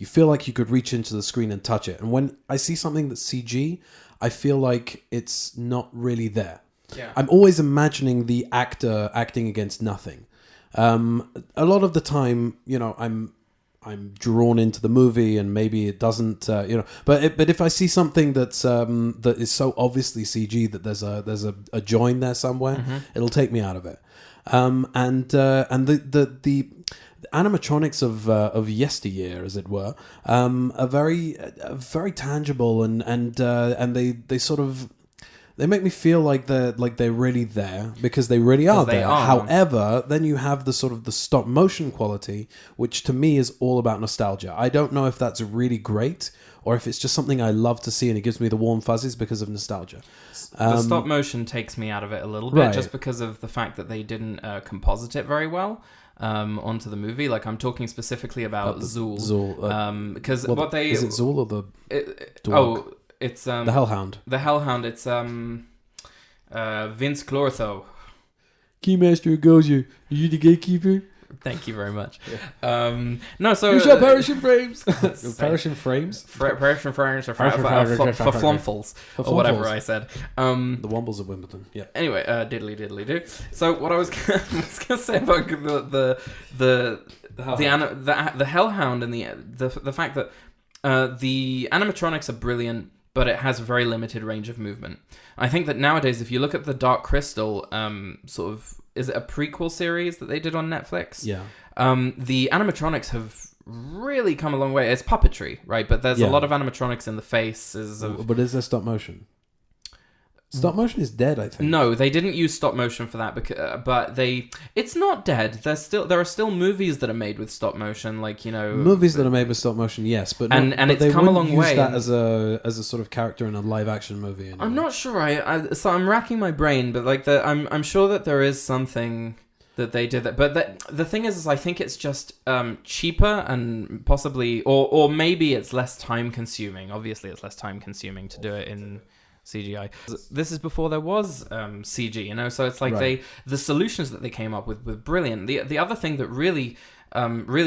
feel like you could reach into the screen and touch it. And when I see something that's CG, I feel like it's not really there. Yeah. I'm always imagining the actor acting against nothing. A lot of the time, I'm drawn into the movie, and maybe it doesn't, But if I see something that's that is so obviously CG that there's a join there somewhere, it'll take me out of it. And the animatronics of yesteryear, as it were, are very tangible, and they sort of. They make me feel like they're really there, because they really are there. However, then you have the sort of the stop motion quality, which to me is all about nostalgia. I don't know if that's really great or if it's just something I love to see and it gives me the warm fuzzies because of nostalgia. The stop motion takes me out of it a little bit, just because of the fact that they didn't composite it very well onto the movie. I'm talking specifically about Zool. Because is it Zool or the dog? It's the Hellhound. The Hellhound. It's Vince Clortho. Keymaster goes you. Are you the gatekeeper? Thank you very much. Yeah. No, so you shall perish in frames. Perish in frames. Perish in frames for flumfles or whatever I said. The Wombles of Wimbledon. Yeah. Anyway, diddly do. So what I was gonna say about the Hellhound and the fact that the animatronics are brilliant, but it has a very limited range of movement. I think that nowadays, if you look at the Dark Crystal, is it a prequel series that they did on Netflix? Yeah. The animatronics have really come a long way. It's puppetry, right? But there's a lot of animatronics in the faces of... But is there stop motion? Stop motion is dead, I think. No, they didn't use stop motion for that, but it's not dead. There are still movies that are made with stop motion, movies that are made with stop motion, yes, but it's come a long way. That as a sort of character in a live action movie. Anyway. I'm not sure. So I'm racking my brain, but I'm sure that there is something. that they did that. But the thing is I think it's just cheaper and possibly, or maybe it's less time consuming. Obviously, it's less time consuming to do it in CGI. This is before there was CG, you know. So it's like the solutions that they came up with were brilliant. The other thing that really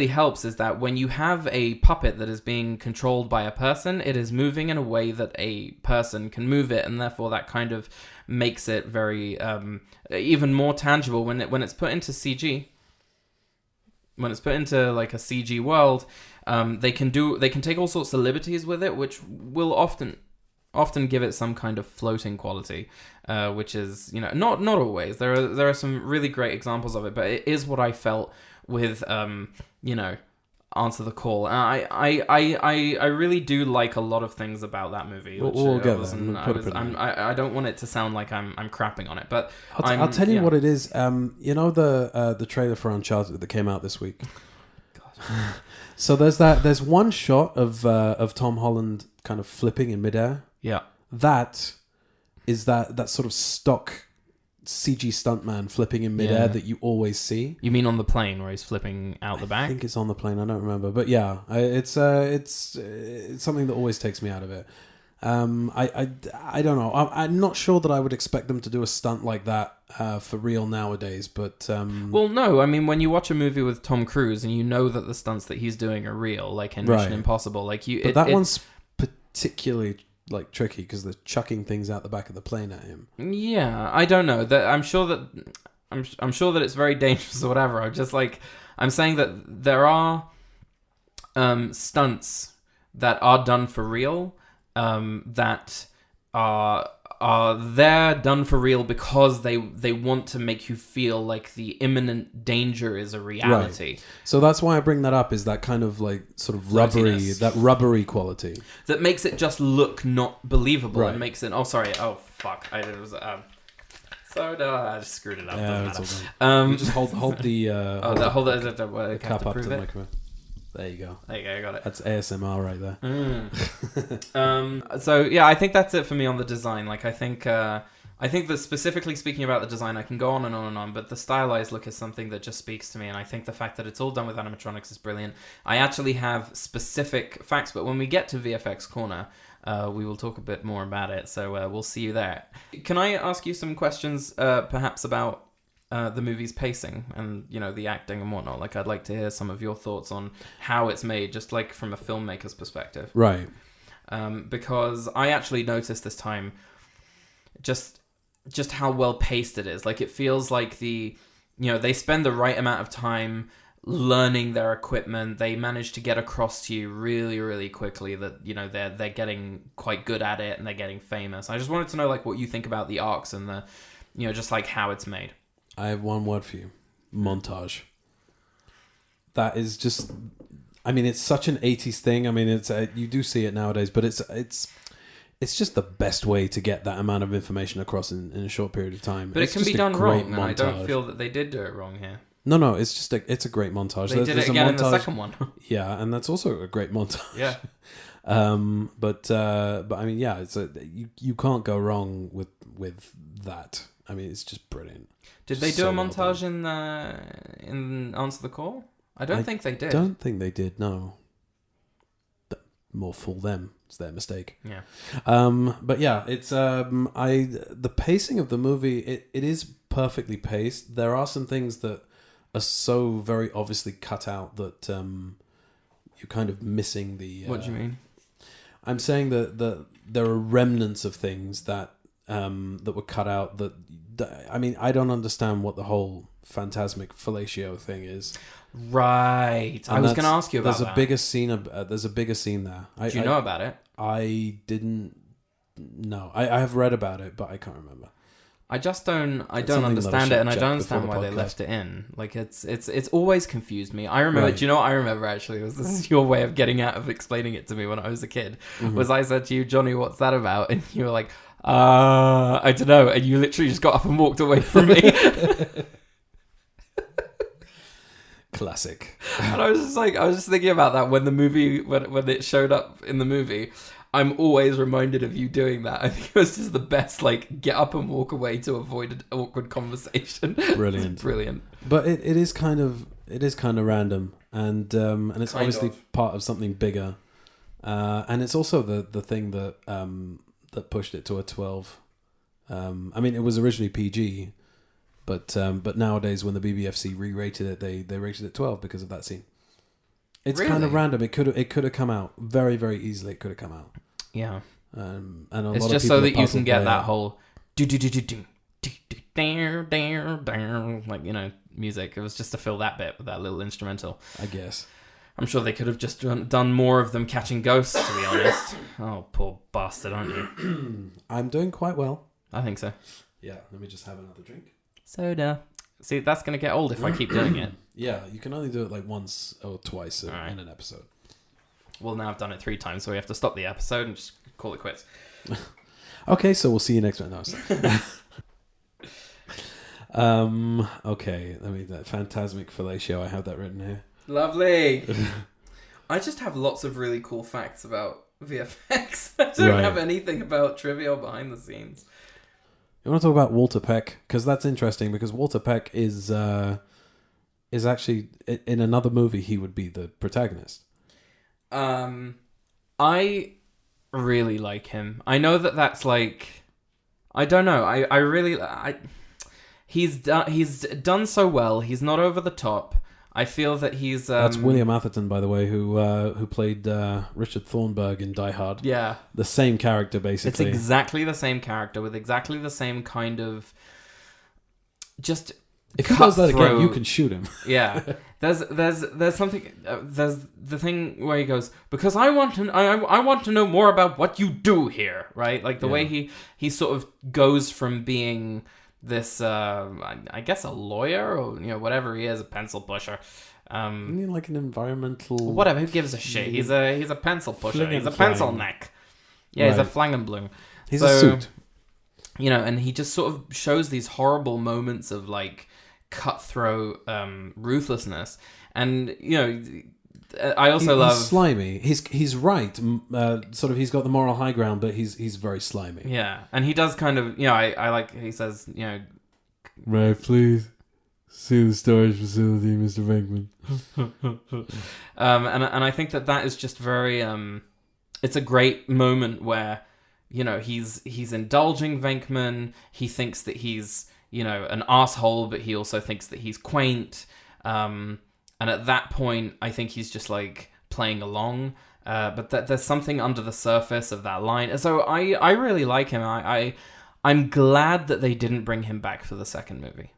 helps is that when you have a puppet that is being controlled by a person, it is moving in a way that a person can move it, and therefore that kind of makes it very even more tangible when it's put into CG. When it's put into like a CG world, they can take all sorts of liberties with it, which will often give it some kind of floating quality, which is, you know, not always. There are some really great examples of it, but it is what I felt with you know, Answer the Call. I really do like a lot of things about that movie. We'll get there. I don't want it to sound like I'm crapping on it, but I'll tell you what it is. You know the trailer for Uncharted that came out this week. God. So there's one shot of Tom Holland kind of flipping in midair. Yeah. That is that sort of stock CG stuntman flipping in midair that you always see. You mean on the plane where he's flipping out the back? I think it's on the plane. I don't remember, but yeah, it's something that always takes me out of it. I don't know. I'm not sure that I would expect them to do a stunt like that for real nowadays. But well, no. I mean, when you watch a movie with Tom Cruise and you know that the stunts that he's doing are real, like in Mission Impossible, like you. But that one's particularly like tricky because they're chucking things out the back of the plane at him. Yeah, I don't know. I'm sure that it's very dangerous or whatever. I'm saying that there are stunts that are done for real, that are there done for real because they want to make you feel like the imminent danger is a reality. Right. So that's why I bring that up, is that kind of like sort of rubbery quality that makes it just look not believable and makes it. Oh, sorry. Oh, fuck. I just screwed it up. Yeah, it's all you just hold the hold the cup up to the microphone. There you go. I got it. That's ASMR right there. So yeah, I think that's it for me on the design. Like I think that specifically speaking about the design, I can go on and on and on, but the stylized look is something that just speaks to me, and I think the fact that it's all done with animatronics is brilliant. I actually have specific facts, but when we get to VFX Corner, we will talk a bit more about it. So we'll see you there. Can I ask you some questions, perhaps about the movie's pacing and, you know, the acting and whatnot? Like, I'd like to hear some of your thoughts on how it's made, just like from a filmmaker's perspective. Right. Because I actually noticed this time just how well paced it is. Like, it feels like they spend the right amount of time learning their equipment. They manage to get across to you really, really quickly that, you know, they're getting quite good at it and they're getting famous. I just wanted to know, like, what you think about the arcs and the, you know, just like how it's made. I have one word for you. Montage. That is just... I mean, it's such an 80s thing. I mean, it's you do see it nowadays, but it's just the best way to get that amount of information across in a short period of time. But it can be done wrong, and I don't feel that they did do it wrong here. No, it's just it's a great montage. They did it again in the second one. Yeah, and that's also a great montage. Yeah. But I mean, yeah, you can't go wrong with that. I mean, it's just brilliant. Did they do a montage in Answer the Call? I don't think they did. I don't think they did, no. More fool them. It's their mistake. Yeah. But yeah, it's the pacing of the movie, it is perfectly paced. There are some things that are so very obviously cut out that you're kind of missing the... What do you mean? I'm saying that there are remnants of things that were cut out that... I mean, I don't understand what the whole phantasmic fellatio thing is. Right. I was going to ask you about that. There's a bigger scene there. Do you know about it? I didn't know. I have read about it, but I can't remember. I just don't understand it, and I don't understand why they left it in. Like, it's always confused me. I remember, do you know what I remember, actually? This is your way of getting out of explaining it to me when I was a kid. Mm-hmm. Was I said to you, Johnny, what's that about? And you were like, I don't know. And you literally just got up and walked away from me. Classic. And I was just thinking about that when the movie, when it showed up in the movie. I'm always reminded of you doing that. I think it was just the best, like, get up and walk away to avoid an awkward conversation. Brilliant. Brilliant. But it is kind of random, and it's obviously part of something bigger, and it's also the thing that that pushed it to a 12. I mean, it was originally PG, but nowadays when the BBFC re-rated it, they rated it 12 because of that scene. It's kind of random. It could have come out very, very easily. It could have come out. Yeah. And it's just so that you can get that whole like, you know, music. It was just to fill that bit with that little instrumental. I guess. I'm sure they could have just done more of them catching ghosts, to be honest. Oh, poor bastard, aren't you? I'm doing quite well. I think so. Yeah, let me just have another drink. Soda. See, that's going to get old if I keep doing it. Yeah, you can only do it like once or twice in an episode. Well, now I've done it 3 times, so we have to stop the episode and just call it quits. Okay, so we'll see you next time. No, okay, let me that Phantasmic Fellatio. I have that written here. Lovely. I just have lots of really cool facts about VFX. I don't have anything about trivia or behind the scenes. You want to talk about Walter Peck? Because that's interesting, because Walter Peck is actually, in another movie, he would be the protagonist. I really like him. I know that's like, I don't know. I really, he's done so well. He's not over the top. I feel that he's... That's William Atherton, by the way, who played Richard Thornburg in Die Hard. Yeah. The same character, basically. It's exactly the same character with exactly the same kind of... Just... If he does that again, you can shoot him. Yeah. There's something... there's the thing where he goes, because I want to know more about what you do here, right? Like the way he sort of goes from being... this I guess a lawyer or whatever he is, a pencil pusher, I mean, like an environmental whatever, who gives a shit. He's a pencil pusher, he's a pencil neck, he's a flangenblum, he's a suit, and he just sort of shows these horrible moments of like cutthroat ruthlessness, and I also love... He's slimy. He's right. Sort of, he's got the moral high ground, but he's very slimy. Yeah, and he does kind of... I like... He says, May I please see the storage facility, Mr. Venkman? And I think that is just very... it's a great moment where, he's indulging Venkman. He thinks that he's, an asshole, but he also thinks that he's quaint. And at that point, I think he's just like playing along. But there's something under the surface of that line. So I really like him. I'm glad that they didn't bring him back for the second movie.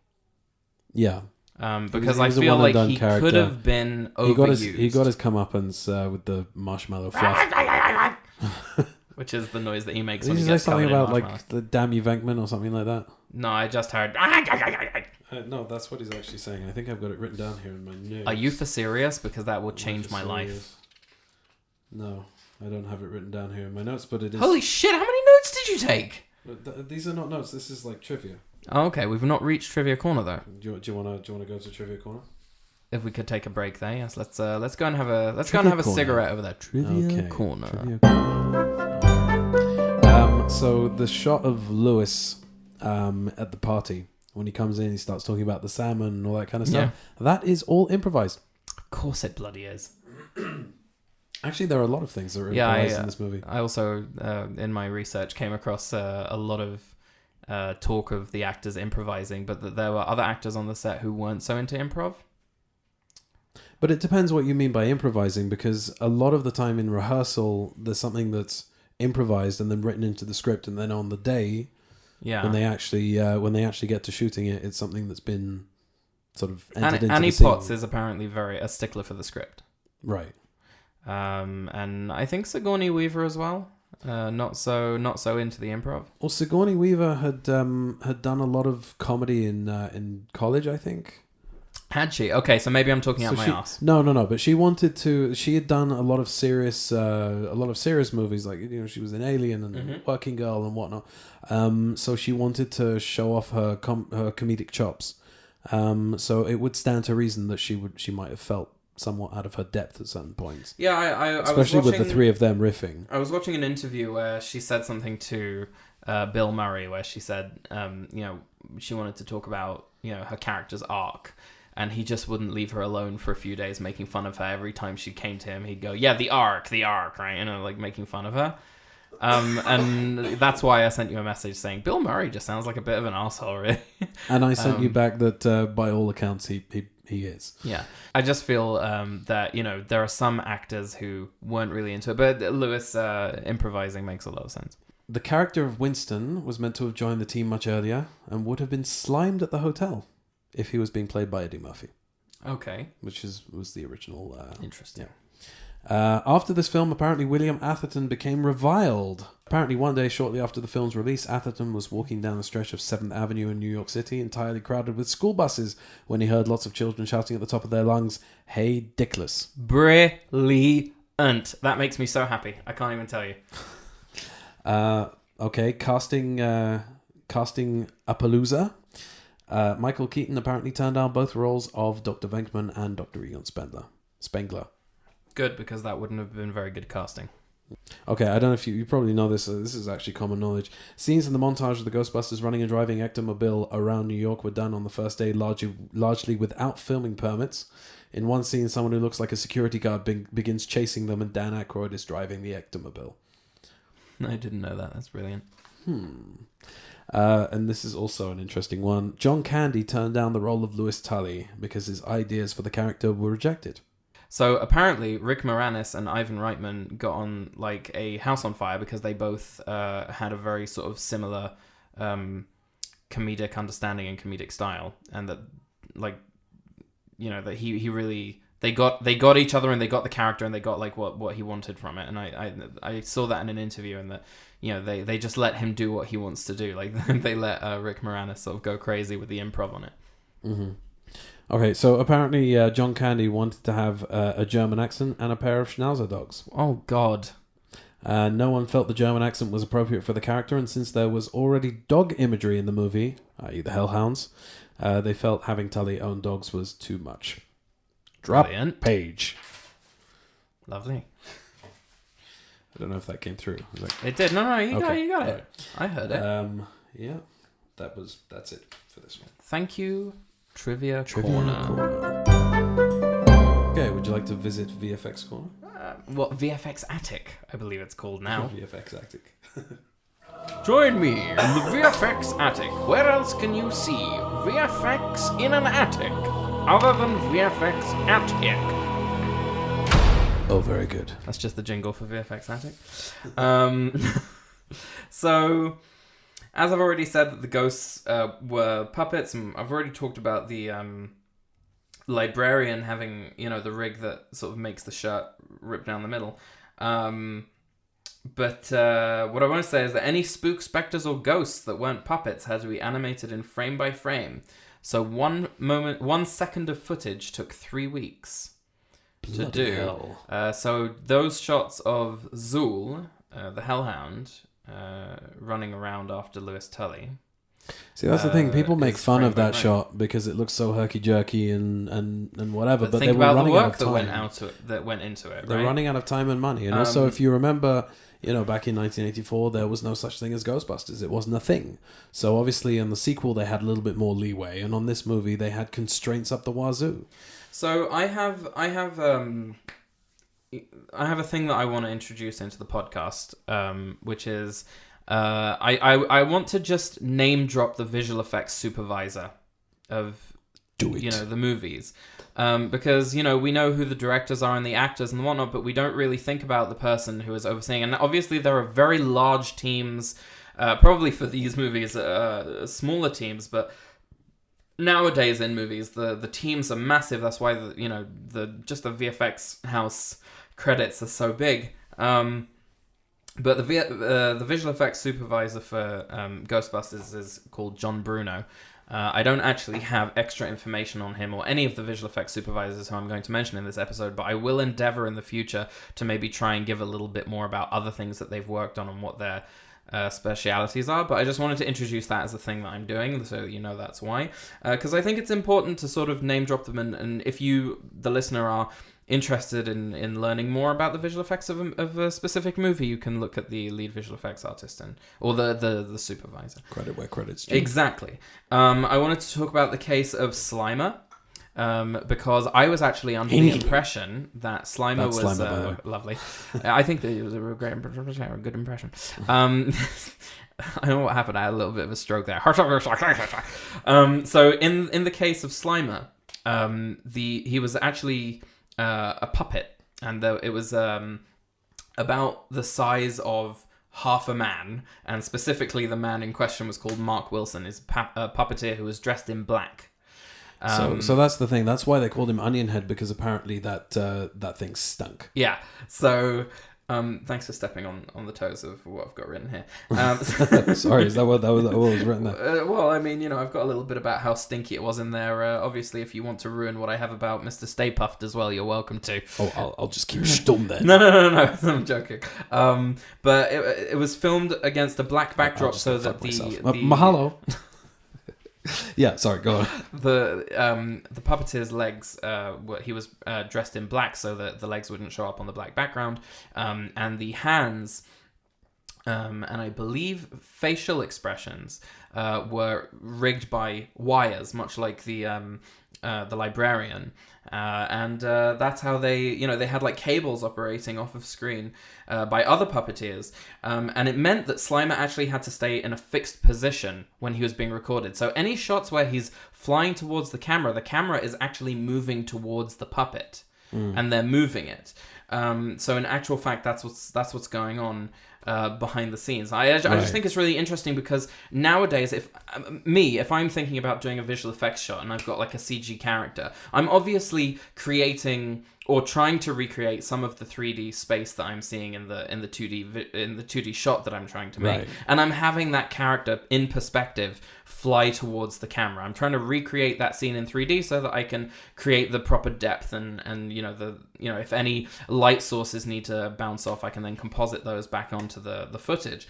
Yeah. Because I feel like he could have been overused. He got his comeuppance with the marshmallow fluff. Which is the noise that he makes when he gets covered in marshmallow. Did you say something about like the damn you Venkman or something like that? No, I just heard... No, that's what he's actually saying. I think I've got it written down here in my notes. Are you for serious? Because that will change my life. No, I don't have it written down here in my notes, but it is... Holy shit, how many notes did you take? These are not notes. This is like trivia. Oh, okay, we've not reached Trivia Corner, though. Do you want to go to Trivia Corner? If we could take a break there, yes. Let's go and have a cigarette over there. Trivia Corner. Trivia Corner. So the shot of Lewis at the party, when he comes in, he starts talking about the salmon and all that kind of stuff. Yeah. That is all improvised. Of course it bloody is. Actually, there are a lot of things that are improvised in this movie. I also, in my research, came across a lot of talk of the actors improvising, but that there were other actors on the set who weren't so into improv. But it depends what you mean by improvising, because a lot of the time in rehearsal, there's something that's improvised and then written into the script, and then on the day... Yeah. When they actually get to shooting it, it's something that's been sort of entered into Annie the scene. Potts is apparently a stickler for the script. Right. And I think Sigourney Weaver as well. Not so into the improv. Well, Sigourney Weaver had done a lot of comedy in college, I think. Had she? Okay, so maybe I'm talking out my ass. No. But she wanted to. She had done a lot of serious movies, like she was in Alien and Working Girl and whatnot. So she wanted to show off her comedic chops. So it would stand to reason that she might have felt somewhat out of her depth at certain points. Yeah, I especially was watching, with the three of them riffing. I was watching an interview where she said something to Bill Murray, where she said, she wanted to talk about, her character's arc, and he just wouldn't leave her alone for a few days, making fun of her. Every time she came to him, he'd go, "Yeah, the arc, right?" Like making fun of her. And that's why I sent you a message saying Bill Murray just sounds like a bit of an asshole, really. And I sent you back that by all accounts he is. Yeah, I just feel that there are some actors who weren't really into it, but Lewis improvising makes a lot of sense. The character of Winston was meant to have joined the team much earlier and would have been slimed at the hotel if he was being played by Eddie Murphy. Okay, which was the original. Interesting. Yeah. After this film, apparently William Atherton became reviled. Apparently one day shortly after the film's release, Atherton was walking down the stretch of 7th Avenue in New York City, entirely crowded with school buses, when he heard lots of children shouting at the top of their lungs, "Hey, Dickless." Brilliant. That makes me so happy. I can't even tell you. Okay, casting Appaloosa. Michael Keaton apparently turned down both roles of Dr. Venkman and Dr. Egon Spengler. Good, because that wouldn't have been very good casting. Okay, I don't know if you probably know this. This is actually common knowledge. Scenes in the montage of the Ghostbusters running and driving Ectomobile around New York were done on the first day largely without filming permits. In one scene, someone who looks like a security guard begins chasing them, and Dan Ackroyd is driving the Ectomobile. I didn't know that. That's brilliant. And this is also an interesting one. John Candy turned down the role of Louis Tully because his ideas for the character were rejected. So apparently Rick Moranis and Ivan Reitman got on like a house on fire because they both had a very sort of similar comedic understanding and comedic style, and that that he really they got each other, and they got the character, and they got like what he wanted from it. And I saw that in an interview, and that they just let him do what he wants to do. Like they let Rick Moranis sort of go crazy with the improv on it. Mm-hmm. Okay, so apparently John Candy wanted to have a German accent and a pair of Schnauzer dogs. Oh, God. No one felt the German accent was appropriate for the character, and since there was already dog imagery in the movie, i.e. the Hellhounds, they felt having Tully own dogs was too much. Drop Brilliant. page. Lovely. I don't know if that came through. It did. No, you got it. Right. I heard it. Yeah, that's it for this one. Thank you. Trivia Corner. Okay, would you like to visit VFX Corner? VFX Attic, I believe it's called now. VFX Attic. Join me in the VFX Attic. Where else can you see VFX in an attic other than VFX Attic? Oh, very good. That's just the jingle for VFX Attic. So, as I've already said, that the ghosts were puppets, and I've already talked about the librarian having, the rig that sort of makes the shirt rip down the middle. But what I want to say is that any spook, specters, or ghosts that weren't puppets had to be animated in frame by frame. So 1 second of footage took 3 weeks to do. Hell. So those shots of Zool, the Hellhound, running around after Louis Tully. See, that's the thing. People make fun of that shot because it looks so herky-jerky and whatever. But they were running out of time. That went into it. They're running out of time and money. And also, if you remember, back in 1984, there was no such thing as Ghostbusters. It wasn't a thing. So obviously, in the sequel, they had a little bit more leeway, and on this movie, they had constraints up the wazoo. So I have a thing that I want to introduce into the podcast, which is I want to just name drop the visual effects supervisor of the movies, because we know who the directors are and the actors and whatnot, but we don't really think about the person who is overseeing. And obviously there are very large teams, probably for these movies, smaller teams, but nowadays in movies the teams are massive. That's why the VFX house credits are so big. But the visual effects supervisor for Ghostbusters is called John Bruno. I don't actually have extra information on him or any of the visual effects supervisors who I'm going to mention in this episode, but I will endeavor in the future to maybe try and give a little bit more about other things that they've worked on and what their specialities are. But I just wanted to introduce that as a thing that I'm doing, so that you know that's why. Because I think it's important to sort of name drop them, and if you, the listener, are interested in learning more about the visual effects of a specific movie, you can look at the lead visual effects artist or the supervisor. Credit where credit's due. Exactly. I wanted to talk about the case of Slimer, because I was actually under the impression that Slimer was Slimer, lovely. I think that it was a great impression, a good impression. I don't know what happened. I had a little bit of a stroke there. So in the case of Slimer, he was actually a puppet, and it was about the size of half a man, and specifically the man in question was called Mark Wilson. He's a puppeteer who was dressed in black. So that's the thing. That's why they called him Onion Head, because apparently that thing stunk. Yeah. So thanks for stepping on the toes of what I've got written here. Sorry, is that what was written there? Well, I mean, I've got a little bit about how stinky it was in there. Obviously, if you want to ruin what I have about Mr. Stay Puffed as well, you're welcome to. Oh, I'll just keep stum then. No. I'm joking. But it was filmed against a black backdrop, so that the mahalo. Yeah, sorry, go on. The puppeteer's legs, he was dressed in black so that the legs wouldn't show up on the black background, and the hands, and I believe facial expressions, were rigged by wires, much like the librarian, and that's how they had like cables operating off of screen by other puppeteers, and it meant that Slimer actually had to stay in a fixed position when he was being recorded. So any shots where he's flying towards the camera is actually moving towards the puppet, and they're moving it. So in actual fact, that's what's going on behind the scenes. I just think it's really interesting, because nowadays, if I'm thinking about doing a visual effects shot and I've got like a CG character, I'm obviously creating or trying to recreate some of the 3D space that I'm seeing in the 2D shot that I'm trying to make, and I'm having that character in perspective fly towards the camera. I'm trying to recreate that scene in 3D so that I can create the proper depth and if any light sources need to bounce off, I can then composite those back onto the footage.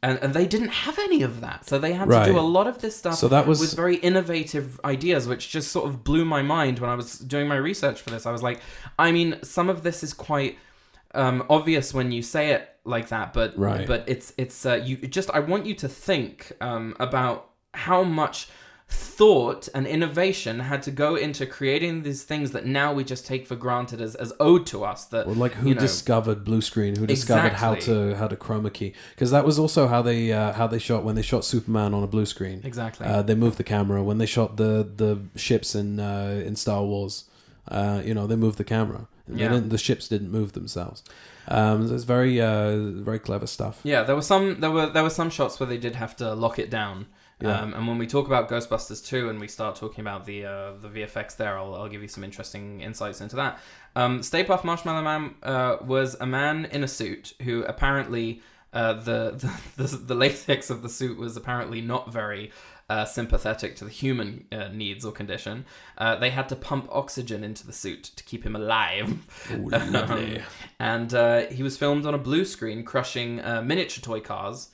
And they didn't have any of that, so they had to do a lot of this stuff with very innovative ideas, which just sort of blew my mind when I was doing my research for this. I was like, I mean, some of this is quite obvious when you say it like that, but it's I want you to think about how much thought and innovation had to go into creating these things that now we just take for granted as owed to us. That who discovered blue screen? Who discovered how to chroma key? Because that was also how they shot when they shot Superman on a blue screen. Exactly. They moved the camera when they shot the ships in Star Wars. They moved the camera. The ships didn't move themselves. So it's very very clever stuff. Yeah, there were some shots where they did have to lock it down. Yeah. And when we talk about Ghostbusters 2 and we start talking about the VFX there, I'll give you some interesting insights into that. Stay Puft Marshmallow Man was a man in a suit who apparently the latex of the suit was apparently not very sympathetic to the human needs or condition. They had to pump oxygen into the suit to keep him alive. Ooh, lovely. And he was filmed on a blue screen crushing miniature toy cars,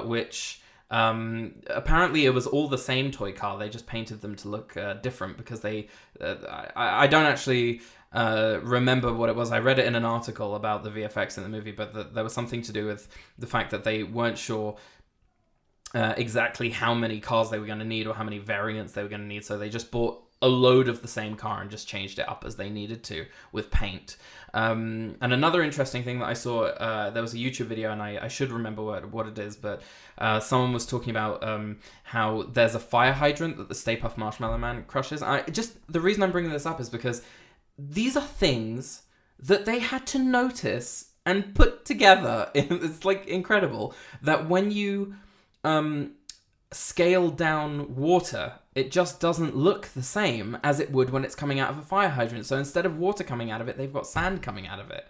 which... apparently it was all the same toy car. They just painted them to look different because they... I don't actually remember what it was. I read it in an article about the VFX in the movie, but there was something to do with the fact that they weren't sure exactly how many cars they were going to need or how many variants they were going to need. So they just bought a load of the same car and just changed it up as they needed to with paint. And another interesting thing that I saw, there was a YouTube video, and I should remember what it is, but someone was talking about how there's a fire hydrant that the Stay Puft Marshmallow Man crushes. The reason I'm bringing this up is because these are things that they had to notice and put together. It's like incredible that when you scale down water, it just doesn't look the same as it would when it's coming out of a fire hydrant. So instead of water coming out of it, they've got sand coming out of it,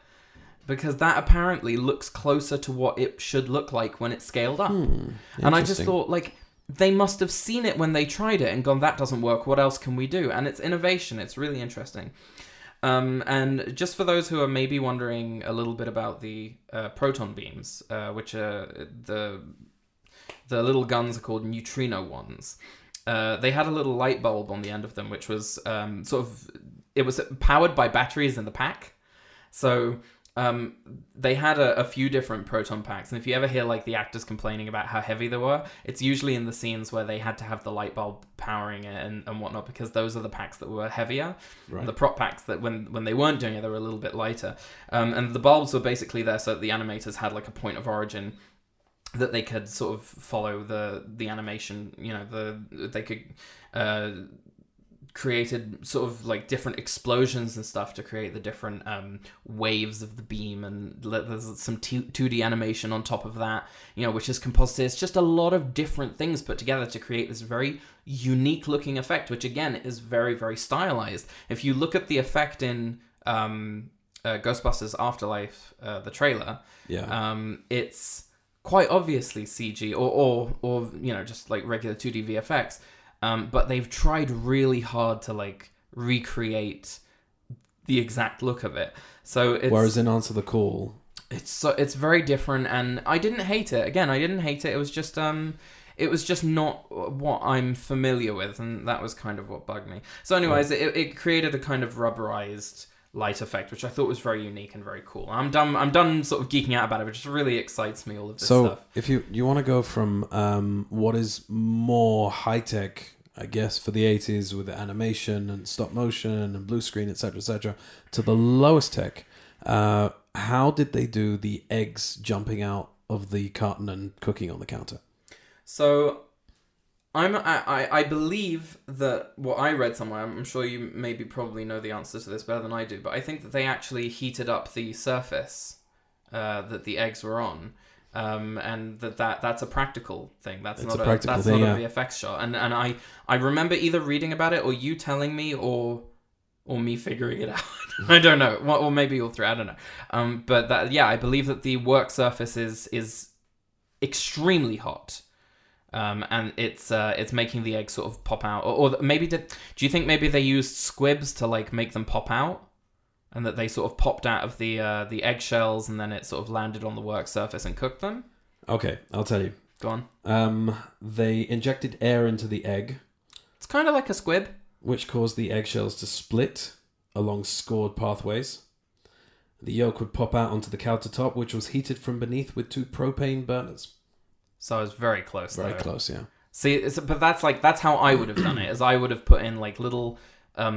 because that apparently looks closer to what it should look like when it's scaled up. And I just thought, like, they must have seen it when they tried it and gone, that doesn't work, what else can we do? And it's innovation. It's really interesting. And just for those who are maybe wondering a little bit about the proton beams, which are the little guns are called neutrino ones. They had a little light bulb on the end of them, which was it was powered by batteries in the pack. So they had a few different proton packs, and if you ever hear like the actors complaining about how heavy they were, it's usually in the scenes where they had to have the light bulb powering it and whatnot, because those are the packs that were heavier. Right. The prop packs that when they weren't doing it, they were a little bit lighter. And the bulbs were basically there so that the animators had like a point of origin that they could sort of follow the animation. You know, they could created sort of like different explosions and stuff to create the different waves of the beam, and there's some 2D animation on top of that, you know, which is composited. It's just a lot of different things put together to create this very unique looking effect, which again is very, very stylized. If you look at the effect in Ghostbusters Afterlife, the trailer, it's quite obviously CG or you know, just like regular 2D VFX. But they've tried really hard to like recreate the exact look of it. So it's, whereas in Answer the Call, it's very different, and I didn't hate it. Again, I didn't hate it. It was just not what I'm familiar with, and that was kind of what bugged me. So anyways, it created a kind of rubberized light effect, which I thought was very unique and very cool. I'm done sort of geeking out about it, but it just really excites me, all of this stuff. So if you want to go from what is more high-tech, I guess, for the 80s with the animation and stop motion and blue screen, etc., to the lowest tech, how did they do the eggs jumping out of the carton and cooking on the counter? So I believe that what I read somewhere, I'm sure you probably know the answer to this better than I do, but I think that they actually heated up the surface that the eggs were on. And that's a practical thing. That's not a VFX shot. And I remember either reading about it or you telling me or me figuring it out. I don't know. Or maybe all three. I don't know. But I believe that the work surface is extremely hot. And it's making the egg sort of pop out. Or maybe do you think maybe they used squibs to like make them pop out? And that they sort of popped out of the eggshells, and then it sort of landed on the work surface and cooked them? Okay, I'll tell you. Go on. They injected air into the egg. It's kind of like a squib. Which caused the eggshells to split along scored pathways. The yolk would pop out onto the countertop, which was heated from beneath with 2 propane burners. So I was very close. Very close, yeah. See, but that's how I would have done it. Is I would have put in like little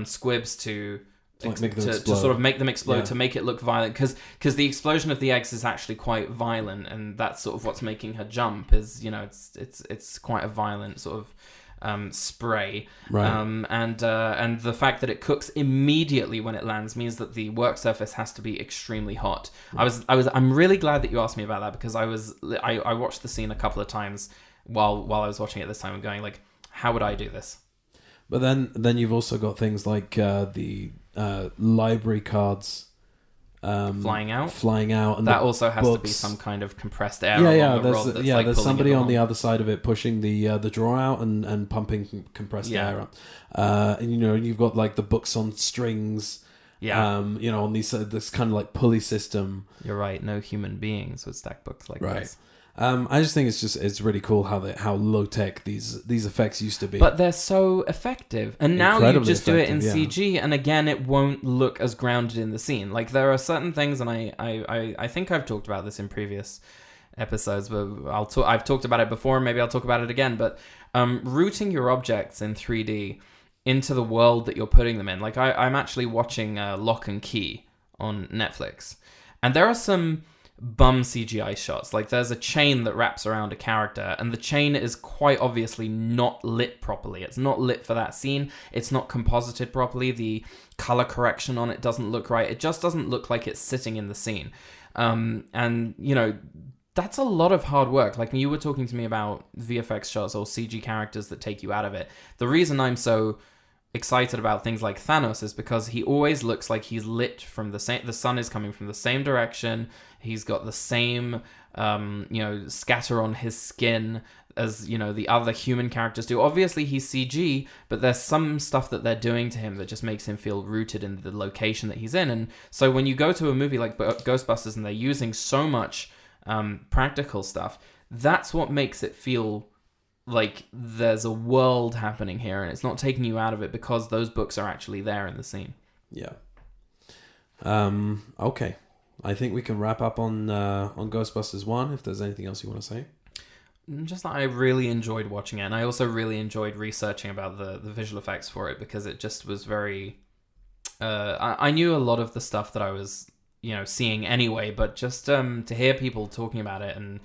squibs to sort of make them explode, to make it look violent, because the explosion of the eggs is actually quite violent, and that's sort of what's making her jump. Is, you know, it's quite a violent sort of spray, right? And the fact that it cooks immediately when it lands means that the work surface has to be extremely hot. Right. I'm really glad that you asked me about that, because I watched the scene a couple of times while I was watching it this time and going like, how would I do this? But then you've also got things like the library cards flying out, and that also has to be some kind of compressed air. There's somebody on the other side of it pushing the drawer out and pumping compressed air up. And you know, you've got like the books on strings. Yeah. You know, on this kind of like pulley system. You're right. No human beings would stack books like this. I just think it's really cool how low tech these effects used to be. But they're so effective, and now you just do it in CG, and again, it won't look as grounded in the scene. Like, there are certain things, and I think I've talked about this in previous episodes, but I've talked about it before, and maybe I'll talk about it again. But rooting your objects in 3D into the world that you're putting them in. Like, I'm actually watching Lock and Key on Netflix, and there are some bum CGI shots. Like, there's a chain that wraps around a character, and the chain is quite obviously not lit properly. It's not lit for that scene. It's not composited properly. The color correction on it doesn't look right. It just doesn't look like it's sitting in the scene. And, you know, that's a lot of hard work. Like, when you were talking to me about VFX shots or CG characters that take you out of it, the reason I'm so excited about things like Thanos is because he always looks like he's lit from the same. The sun is coming from the same direction. He's got the same, scatter on his skin as, the other human characters do. Obviously, he's CG, but there's some stuff that they're doing to him that just makes him feel rooted in the location that he's in. And so when you go to a movie like Ghostbusters and they're using so much practical stuff, that's what makes it feel like there's a world happening here, and it's not taking you out of it because those books are actually there in the scene. Yeah. Okay. I think we can wrap up on Ghostbusters 1, if there's anything else you want to say. Just that I really enjoyed watching it, and I also really enjoyed researching about the visual effects for it, because it just was very... I knew a lot of the stuff that I was, seeing anyway, but just to hear people talking about it and,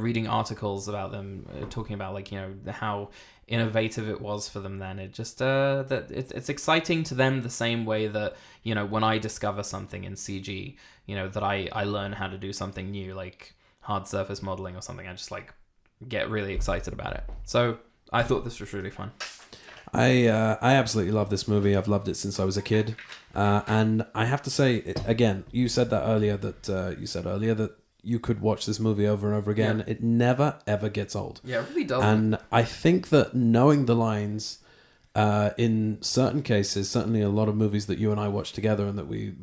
reading articles about them, talking about, how innovative it was for them then, it just... that it's exciting to them the same way that, when I discover something in CG, that I learn how to do something new, like hard surface modeling or something, I just, get really excited about it. So I thought this was really fun. I absolutely love this movie. I've loved it since I was a kid, and I have to say again, you said earlier that you could watch this movie over and over again. Yeah. It never ever gets old. Yeah, it really doesn't. And I think that knowing the lines, in certain cases, certainly a lot of movies that you and I watch together and that we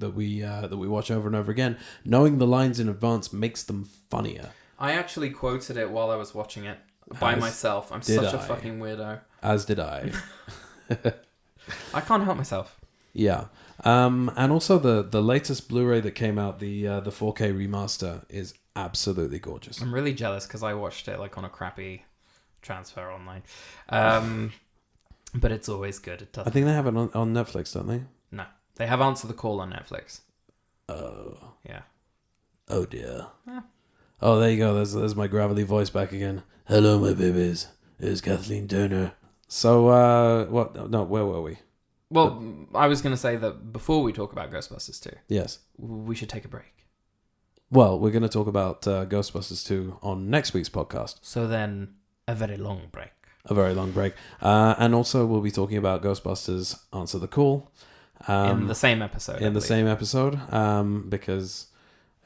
watch over and over again, knowing the lines in advance makes them funnier. I actually quoted it while I was watching it by myself. I'm such a fucking weirdo. As did I. I can't help myself. Yeah. And also the latest Blu-ray that came out, the 4K remaster, is absolutely gorgeous. I'm really jealous because I watched it on a crappy transfer online. But it's always good. It doesn't. I think they have it on Netflix, don't they? No. They have Answer the Call on Netflix. Oh. Yeah. Oh dear. Yeah. Oh, there you go. There's my gravelly voice back again. Hello, my babies. It's Kathleen Turner. So, what? No, where were we? Well, I was going to say that before we talk about Ghostbusters 2, yes, we should take a break. Well, we're going to talk about Ghostbusters 2 on next week's podcast. So then, a very long break. A very long break. And also, we'll be talking about Ghostbusters Answer the Call. In the same episode. Because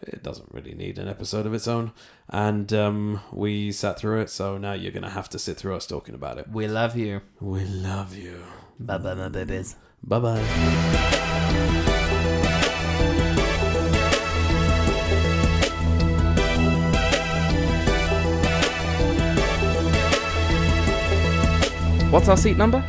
it doesn't really need an episode of its own. And we sat through it, so now you're going to have to sit through us talking about it. We love you. We love you. Bye-bye, my babies. Bye-bye. What's our seat number?